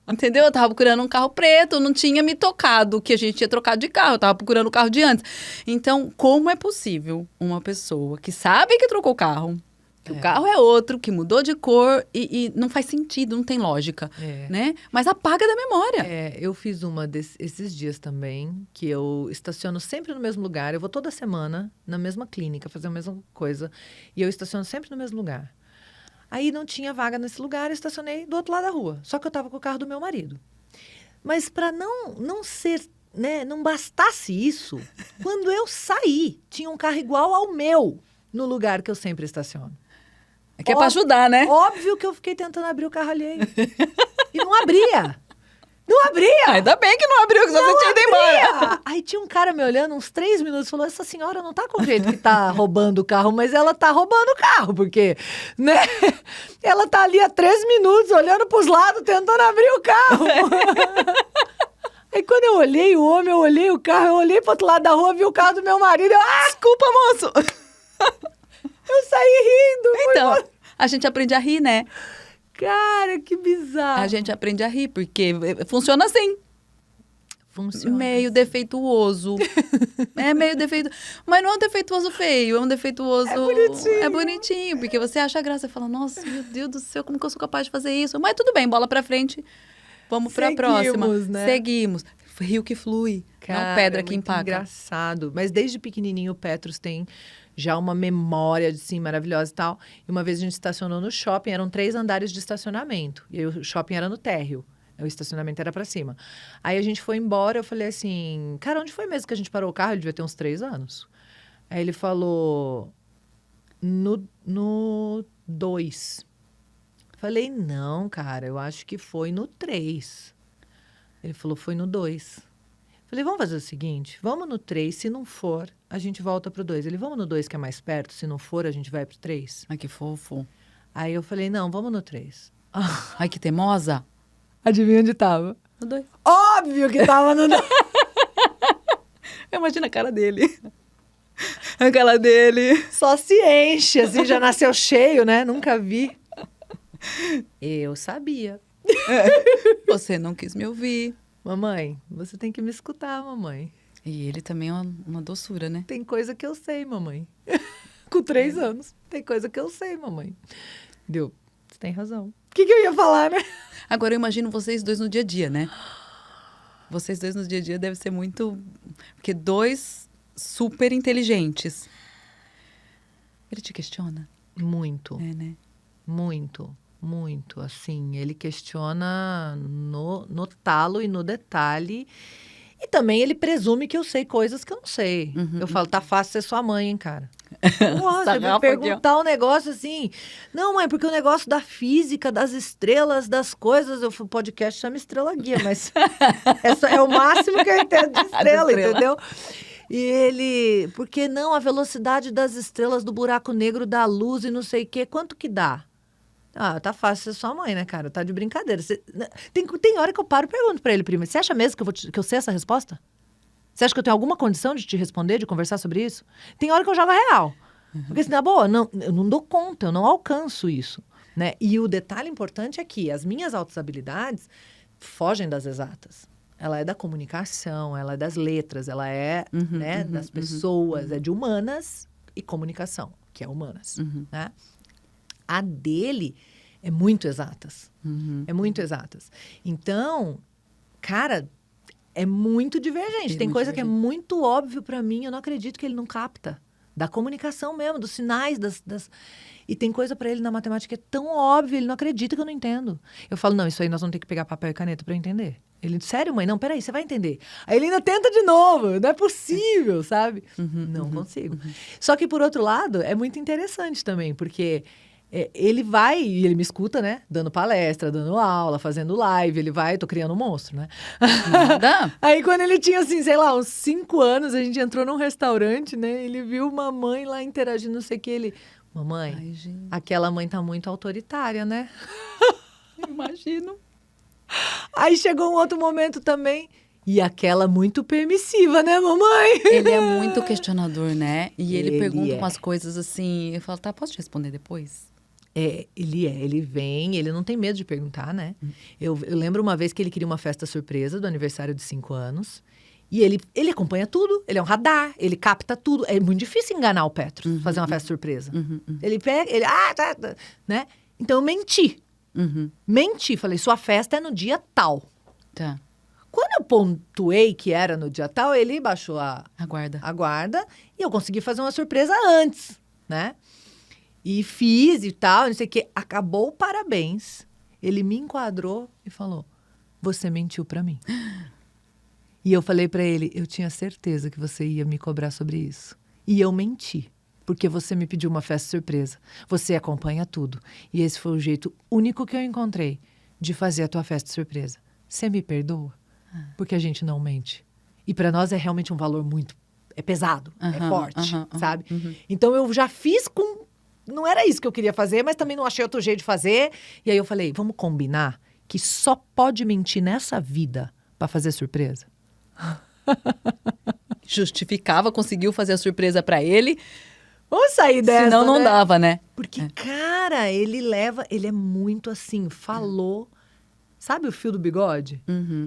Entendeu? Eu tava procurando um carro preto, não tinha me tocado que a gente tinha trocado de carro, eu tava procurando o carro de antes. Então, como é possível uma pessoa que sabe que trocou o carro, que o carro é outro, que mudou de cor e não faz sentido, não tem lógica, né? Mas apaga da memória. Eu fiz uma esses dias também, que eu estaciono sempre no mesmo lugar. Eu vou toda semana na mesma clínica fazer a mesma coisa. E eu estaciono sempre no mesmo lugar. Aí não tinha vaga nesse lugar, eu estacionei do outro lado da rua. Só que eu tava com o carro do meu marido. Mas para não ser, né, não bastasse isso, quando eu saí, tinha um carro igual ao meu no lugar que eu sempre estaciono. É que é pra ajudar, né? Óbvio que eu fiquei tentando abrir o carro alheio. E não abria. Não abria! Ainda bem que não abriu, que só você tinha ido embora. Aí tinha um cara me olhando uns 3 minutos e falou, essa senhora não tá com o jeito que tá roubando o carro, mas ela tá roubando o carro, porque, né? Ela tá ali há 3 minutos olhando pros lados, tentando abrir o carro. Aí quando eu olhei o homem, eu olhei o carro, eu olhei pro outro lado da rua, vi o carro do meu marido, Desculpa, moço. Eu saí rindo. Então, a gente aprende a rir, né? Cara, que bizarro. A gente aprende a rir, porque funciona assim. Funciona. Meio defeituoso. É meio defeituoso. Mas não é um defeituoso feio, é um defeituoso... É bonitinho. É bonitinho, porque você acha graça e fala, nossa, meu Deus do céu, como que eu sou capaz de fazer isso? Mas tudo bem, bola pra frente, vamos pra próxima. Né? Seguimos. Rio que flui, Cara, não pedra que muito empaca. Engraçado. Mas desde pequenininho o Petros tem já uma memória, assim, maravilhosa e tal. E uma vez a gente estacionou no shopping, eram 3 andares de estacionamento. E o shopping era no térreo. O estacionamento era pra cima. Aí a gente foi embora, eu falei assim, cara, onde foi mesmo que a gente parou o carro? Ele devia ter uns 3 anos. Aí ele falou, no 2. Falei, não, cara, eu acho que foi no 3. Ele falou, foi no 2. Falei, vamos fazer o seguinte, vamos no 3, se não for, a gente volta pro 2. Ele, vamos no 2 que é mais perto, se não for, a gente vai pro 3. Ai, que fofo. Aí eu falei, não, vamos no 3. Ai, que teimosa. Adivinha onde tava? No 2. Óbvio que tava no 2. Imagina a cara dele. A cara dele. Só se enche, assim, já nasceu cheio, né? Nunca vi. Eu sabia. Você não quis me ouvir. Mamãe, você tem que me escutar, mamãe. E ele também é uma doçura, né? Tem coisa que eu sei, mamãe. Com 3 anos. Tem coisa que eu sei, mamãe. Deu. Você tem razão. O que eu ia falar, né? Agora eu imagino vocês dois no dia a dia, né? Vocês dois no dia a dia deve ser muito... Porque 2 super inteligentes. Ele te questiona? Muito. É, né? Muito. Muito, assim, ele questiona no talo e no detalhe. E também ele presume que eu sei coisas que eu não sei. Eu falo, tá fácil ser sua mãe, hein, cara. Nossa, você vai perguntar um negócio assim. Não, mãe, porque o negócio da física, das estrelas, das coisas... O podcast chama Estrela Guia, mas é o máximo que eu entendo de estrela, entendeu? E ele... Porque não, a velocidade das estrelas do buraco negro da luz e não sei o quê, quanto que dá? Ah, tá fácil ser sua mãe, né, cara? Tá de brincadeira. Tem hora que eu paro e pergunto pra ele, prima, você acha mesmo que eu sei essa resposta? Você acha que eu tenho alguma condição de te responder, de conversar sobre isso? Tem hora que eu jogo a real. Porque, assim, na boa, não, eu não dou conta, eu não alcanço isso, né? E o detalhe importante é que as minhas altas habilidades fogem das exatas. Ela é da comunicação, ela é das letras, ela é das pessoas, é de humanas e comunicação, que é humanas, né? A dele é muito exatas. É muito exatas. Então, cara, é muito divergente. Tem coisa que é muito óbvio pra mim, eu não acredito que ele não capta. Da comunicação mesmo, dos sinais, E tem coisa pra ele na matemática que é tão óbvia, ele não acredita que eu não entendo. Eu falo, não, isso aí nós vamos ter que pegar papel e caneta pra eu entender. Ele, sério, mãe? Não, peraí, você vai entender. Aí ele ainda tenta de novo, não é possível, sabe? Não consigo. Só que, por outro lado, é muito interessante também, porque... ele vai, e ele me escuta, né? Dando palestra, dando aula, fazendo live. Ele vai, tô criando um monstro, né? Nada. Aí quando ele tinha, assim, sei lá, uns 5 anos, a gente entrou num restaurante, né? Ele viu uma mãe lá interagindo, não sei o que. Ele, mamãe, Ai, aquela mãe tá muito autoritária, né? imagino. Aí chegou um outro momento também... E aquela muito permissiva, né, mamãe? Ele é muito questionador, né? E ele pergunta é. umas coisas assim. Eu falo, tá, posso te responder depois? Ele vem, ele não tem medo de perguntar, né? Eu lembro uma vez que ele queria uma festa surpresa do aniversário de 5 anos. E ele acompanha tudo, ele é um radar, ele capta tudo. É muito difícil enganar o Petros, fazer uma festa surpresa. Ele pega, né? Então eu menti. Menti, falei, sua festa é no dia tal. Tá. Quando eu pontuei que era no dia tal, ele baixou a guarda e eu consegui fazer uma surpresa antes, né? E fiz e tal, não sei o quê. Acabou o parabéns. Ele me enquadrou e falou, você mentiu pra mim. E eu falei pra ele, eu tinha certeza que você ia me cobrar sobre isso. E eu menti. porque você me pediu uma festa surpresa. Você acompanha tudo. E esse foi o jeito único que eu encontrei de fazer a tua festa surpresa. Você me perdoa? Porque a gente não mente. E para nós é realmente um valor muito... É pesado, é forte, sabe? Então eu já fiz com... Não era isso que eu queria fazer, mas também não achei outro jeito de fazer. E aí eu falei, vamos combinar que só pode mentir nessa vida para fazer surpresa? Justificava, conseguiu fazer a surpresa para ele. Vamos sair dessa, Senão não né? dava, né? Porque, cara, ele é muito assim, falou... Sabe o fio do bigode?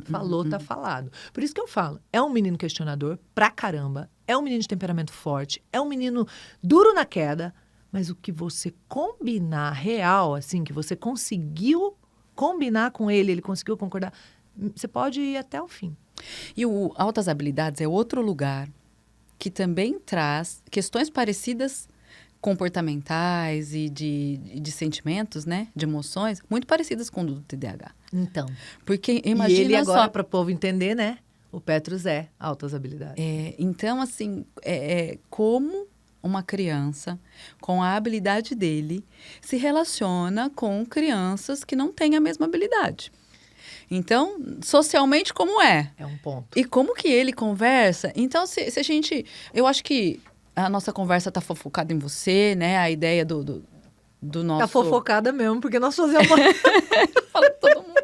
Falou, tá falado. Por isso que eu falo, é um menino questionador pra caramba, é um menino de temperamento forte, é um menino duro na queda, mas o que você combinar real, assim, que você conseguiu combinar com ele, ele conseguiu concordar, você pode ir até o fim. E o Altas Habilidades é outro lugar que também traz questões parecidas, comportamentais e de sentimentos, né? De emoções, muito parecidas com o do TDAH. Então. Porque E imagina ele agora, só... para o povo entender, né? O Petrus é altas habilidades. Então, assim, como uma criança, com a habilidade dele, se relaciona com crianças que não têm a mesma habilidade. Então, socialmente, como é? É um ponto. E como que ele conversa? Então, se a gente... Eu acho que a nossa conversa está focada em você, né? A ideia do nosso... Tá fofocada mesmo, porque nós fazemos... Fala com todo mundo.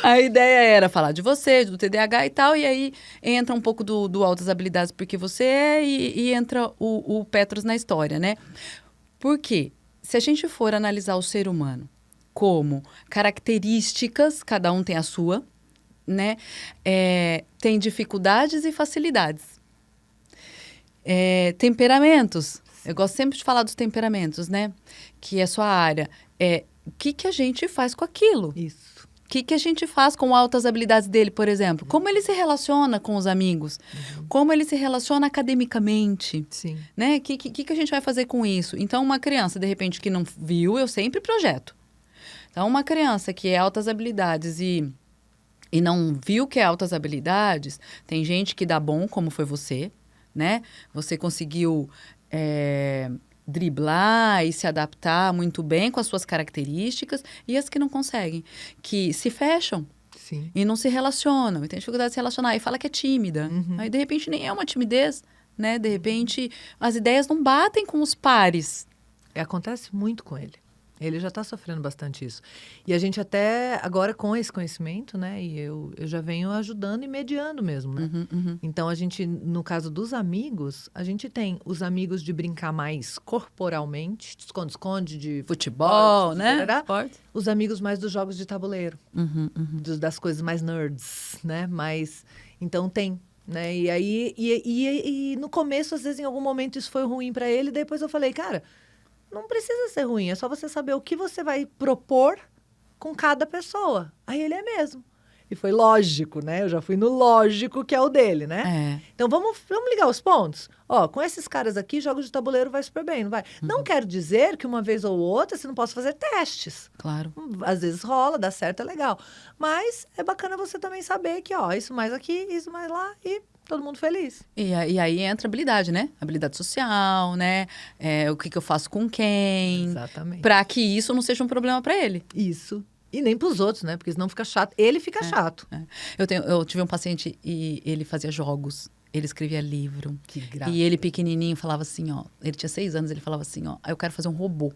A ideia era falar de você, do TDAH e tal, e aí entra um pouco do Altas Habilidades porque você é, e entra o Petrus na história, né? Porque se a gente for analisar o ser humano como características, cada um tem a sua, né? Tem dificuldades e facilidades. Temperamentos. Eu gosto sempre de falar dos temperamentos, né? Que é a sua área. O que a gente faz com aquilo? Isso. O que a gente faz com altas habilidades dele, por exemplo? Como ele se relaciona com os amigos? Como ele se relaciona academicamente? Sim. Né? O que a gente vai fazer com isso? Então, uma criança, de repente, que não viu, eu sempre projeto. Então, uma criança que é altas habilidades e não viu que é altas habilidades, tem gente que dá bom, como foi você, né? Você conseguiu... driblar e se adaptar muito bem com as suas características, e as que não conseguem, que se fecham. Sim. E não se relacionam, e tem dificuldade de se relacionar, e fala que é tímida. Aí, de repente, nem é uma timidez, né? De repente, as ideias não batem com os pares. Acontece muito com ele. Ele já está sofrendo bastante isso. E a gente até, agora com esse conhecimento, né? E eu já venho ajudando e mediando mesmo, né? Então, a gente, no caso dos amigos, a gente tem os amigos de brincar mais corporalmente, de esconde-esconde, de Futebol, né? Esporte. Os amigos mais dos jogos de tabuleiro. Das coisas mais nerds, né? Então, tem... Né? E aí, e no começo, às vezes, em algum momento, isso foi ruim para ele. Depois eu falei, cara... Não precisa ser ruim, é só você saber o que você vai propor com cada pessoa. Aí ele é mesmo. E foi lógico, né? Eu já fui no lógico, que é o dele, né? Então, vamos ligar os pontos. Ó, com esses caras aqui, jogos de tabuleiro vai super bem, não vai? Não quero dizer que uma vez ou outra você não possa fazer testes. Claro. Às vezes rola, dá certo, é legal. Mas é bacana você também saber que, ó, isso mais aqui, isso mais lá e... todo mundo feliz. E aí entra a habilidade, né? Habilidade social, né? O que eu faço com quem. Exatamente. Para que isso não seja um problema para ele. Isso. E nem para os outros, né? Porque senão fica chato. Ele fica chato. Eu tive um paciente e ele fazia jogos. Ele escrevia livro. Que graça. E ele pequenininho falava assim, ó. Ele tinha 6 anos, ele falava assim, ó. Eu quero fazer um robô.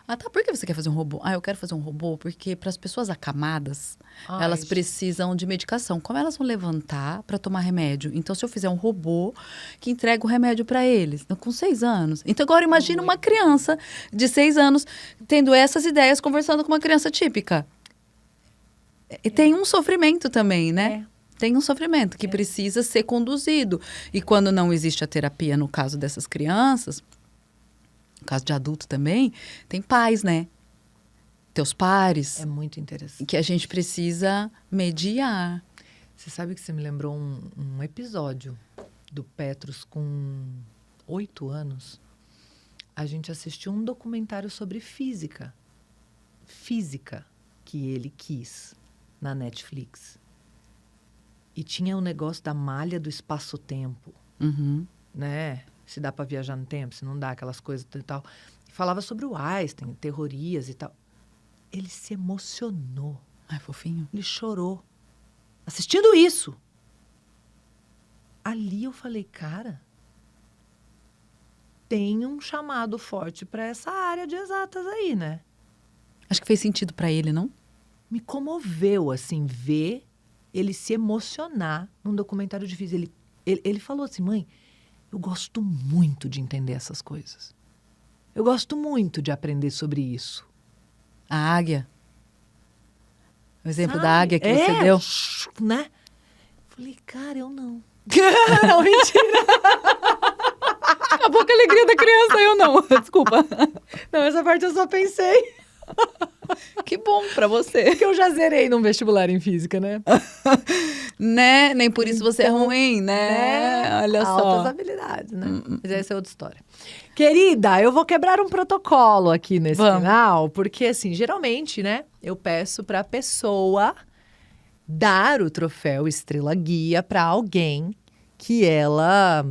Ah, tá. Por que você quer fazer um robô? Ah, eu quero fazer um robô porque para as pessoas acamadas, elas precisam de medicação. Como elas vão levantar para tomar remédio? Então, se eu fizer um robô que entrega o remédio para eles, com 6 anos. Então, agora imagina uma criança de 6 anos tendo essas ideias, conversando com uma criança típica. E tem um sofrimento também, né? Tem um sofrimento que precisa ser conduzido. E quando não existe a terapia, no caso dessas crianças... No caso de adulto também, tem pais, né? Teus pares. É muito interessante. Que a gente precisa mediar. Você sabe que você me lembrou um episódio do Petrus com 8 anos? A gente assistiu um documentário sobre física. Física que ele quis na Netflix. E tinha o negócio da malha do espaço-tempo. Né? se dá para viajar no tempo, se não dá, aquelas coisas e tal. Falava sobre o Einstein, teorias e tal. Ele se emocionou. Ai, fofinho. Ele chorou. Assistindo isso. Ali eu falei, cara, tem um chamado forte para essa área de exatas aí, né? Acho que fez sentido pra ele, não? Me comoveu, assim, ver ele se emocionar num documentário de física. Ele falou assim, mãe, eu gosto muito de entender essas coisas. Eu gosto muito de aprender sobre isso. A águia. O exemplo Sabe? da águia que você deu. Né? Falei, cara, eu não. Não, mentira. Acabou com a alegria da criança, eu não. Desculpa. Não, essa parte eu só pensei. Que bom pra você. Porque eu já zerei num vestibular em física, né? Né? Nem por isso você é ruim, né? Olha só. Altas habilidades, né? Mas essa é outra história. Querida, eu vou quebrar um protocolo aqui nesse final, porque, assim, geralmente, né, eu peço pra pessoa dar o troféu Estrela Guia para alguém que ela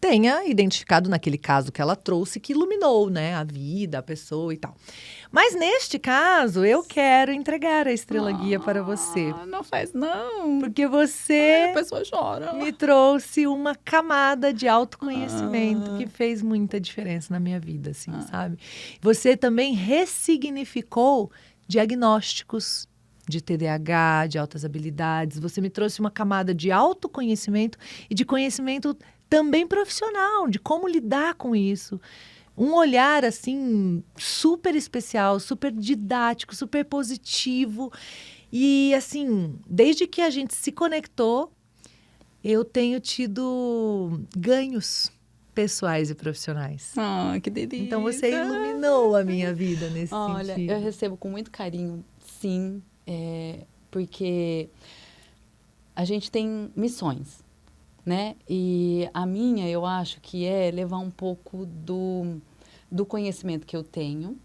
tenha identificado naquele caso que ela trouxe, que iluminou, né, a vida, a pessoa e tal. Mas neste caso, eu quero entregar a Estrela Guia para você. Não faz não. Porque você A pessoa chora. me trouxe uma camada de autoconhecimento que fez muita diferença na minha vida, assim, sabe? Você também ressignificou diagnósticos de TDAH, de altas habilidades. Você me trouxe uma camada de autoconhecimento e de conhecimento também profissional, de como lidar com isso. Um olhar, assim, super especial, super didático, super positivo. E, assim, desde que a gente se conectou, eu tenho tido ganhos pessoais e profissionais. Que delícia. Então, você iluminou a minha vida nesse Olha, sentido. eu recebo com muito carinho, sim, porque a gente tem missões, né? E a minha, eu acho que é levar um pouco do conhecimento que eu tenho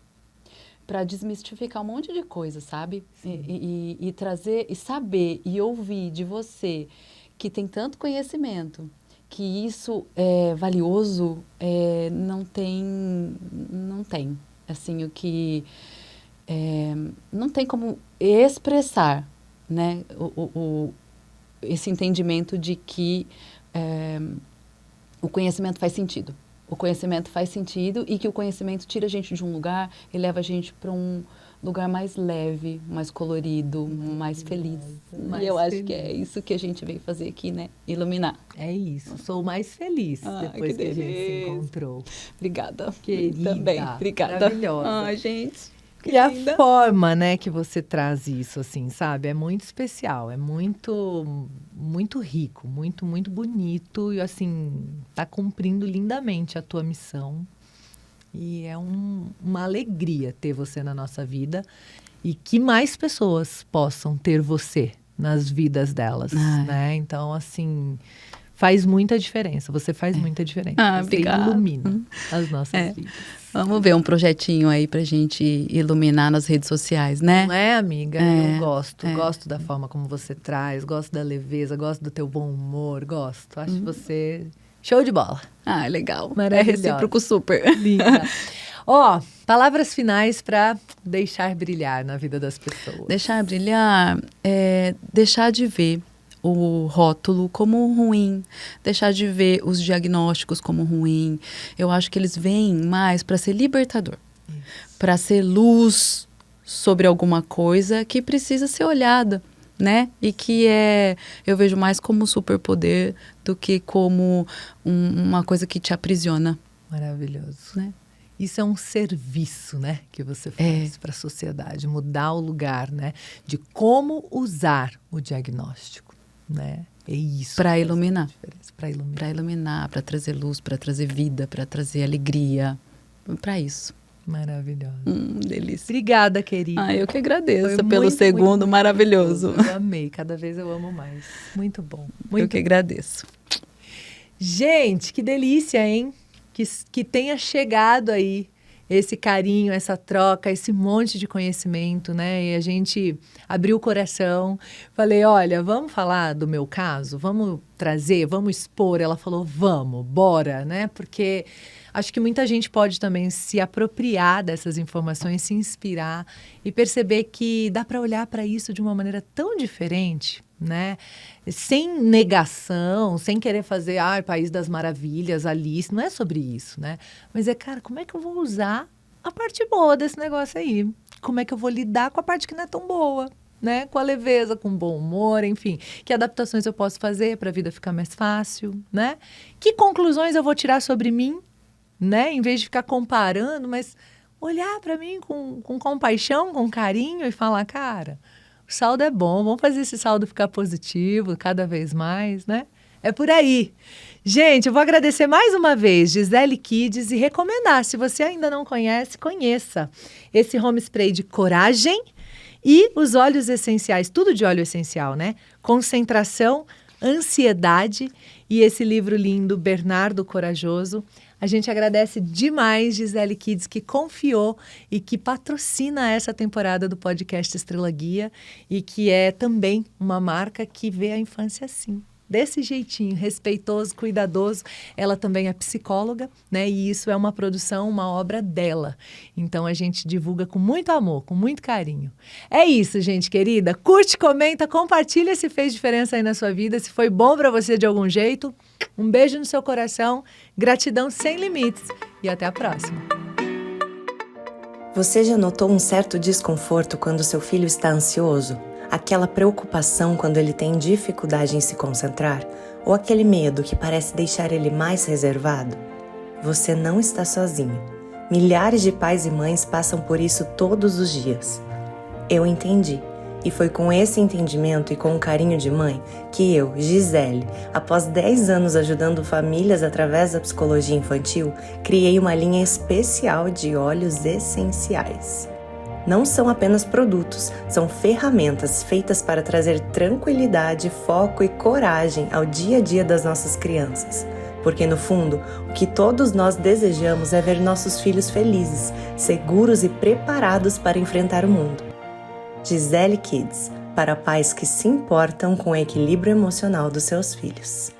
para desmistificar um monte de coisa, sabe? E trazer, e saber, e ouvir de você que tem tanto conhecimento, que isso é valioso, não tem, assim, o que... não tem como expressar, né, esse entendimento de que o conhecimento faz sentido. O conhecimento faz sentido e que o conhecimento tira a gente de um lugar e leva a gente para um lugar mais leve, mais colorido, mais feliz. E eu acho que é isso que a gente veio fazer aqui, né? Iluminar. É isso. Sou mais feliz depois que a gente se encontrou. Obrigada. Querida. Também. Obrigada. Maravilhosa. Ai, gente. E a forma, né, que você traz isso, assim, sabe? É muito especial, é muito, muito rico, muito, muito bonito. E, assim, tá cumprindo lindamente a tua missão. E é uma alegria ter você na nossa vida. E que mais pessoas possam ter você nas vidas delas, né? Então, assim, faz muita diferença. Você faz muita diferença. Você obrigada. Ilumina as nossas vidas. Vamos ver um projetinho aí pra gente iluminar nas redes sociais, né? Não é, amiga? Eu gosto da forma como você traz, gosto da leveza, gosto do teu bom humor, gosto. Acho você show de bola. Legal. Maravilhosa. É recíproco super. Linda. Palavras finais para deixar brilhar na vida das pessoas. Deixar brilhar é deixar de ver o rótulo como ruim, deixar de ver os diagnósticos como ruim. Eu acho que eles vêm mais para ser libertador, para ser luz sobre alguma coisa que precisa ser olhada, né? E que eu vejo mais como superpoder do que como uma coisa que te aprisiona. Maravilhoso. Né? Isso é um serviço, né, que você faz para a sociedade, mudar o lugar, né, de como usar o diagnóstico. Né? É isso. Para iluminar. Para iluminar, para trazer luz, para trazer vida, para trazer alegria. Para isso. Maravilhosa. Delícia. Obrigada, querida. Eu que agradeço pelo segundo muito maravilhoso. Eu amei, cada vez eu amo mais. Muito bom. Eu que agradeço. Gente, que delícia, hein? Que tenha chegado aí esse carinho, essa troca, esse monte de conhecimento, né? E a gente abriu o coração. Falei, olha, vamos falar do meu caso? Vamos trazer, vamos expor? Ela falou, vamos, bora, né? Porque acho que muita gente pode também se apropriar dessas informações, se inspirar e perceber que dá para olhar para isso de uma maneira tão diferente, né? Sem negação, sem querer fazer, País das Maravilhas, Alice, não é sobre isso, né? Mas cara, como é que eu vou usar a parte boa desse negócio aí? Como é que eu vou lidar com a parte que não é tão boa, né? Com a leveza, com o bom humor, enfim. Que adaptações eu posso fazer para a vida ficar mais fácil, né? Que conclusões eu vou tirar sobre mim, né? Em vez de ficar comparando, mas olhar para mim com compaixão, com carinho e falar, cara, o saldo é bom, vamos fazer esse saldo ficar positivo cada vez mais, né? É por aí. Gente, eu vou agradecer mais uma vez Gisele Kids e recomendar, se você ainda não conhece, conheça esse home spray de coragem e os óleos essenciais, tudo de óleo essencial, né? Concentração, ansiedade e esse livro lindo, Bernardo Corajoso. A gente agradece demais Gisele Kids, que confiou e que patrocina essa temporada do podcast Estrela Guia e que é também uma marca que vê a infância assim, desse jeitinho, respeitoso, cuidadoso. Ela também é psicóloga, né? E isso é uma produção, uma obra dela. Então, a gente divulga com muito amor, com muito carinho. É isso, gente querida. Curte, comenta, compartilha se fez diferença aí na sua vida, se foi bom para você de algum jeito. Um beijo no seu coração, gratidão sem limites e até a próxima. Você já notou um certo desconforto quando seu filho está ansioso? Aquela preocupação quando ele tem dificuldade em se concentrar? Ou aquele medo que parece deixar ele mais reservado? Você não está sozinho. Milhares de pais e mães passam por isso todos os dias. Eu entendi. E foi com esse entendimento e com o carinho de mãe que eu, Gisele, após 10 anos ajudando famílias através da psicologia infantil, criei uma linha especial de óleos essenciais. Não são apenas produtos, são ferramentas feitas para trazer tranquilidade, foco e coragem ao dia a dia das nossas crianças. Porque, no fundo, o que todos nós desejamos é ver nossos filhos felizes, seguros e preparados para enfrentar o mundo. Gisele Kids, para pais que se importam com o equilíbrio emocional dos seus filhos.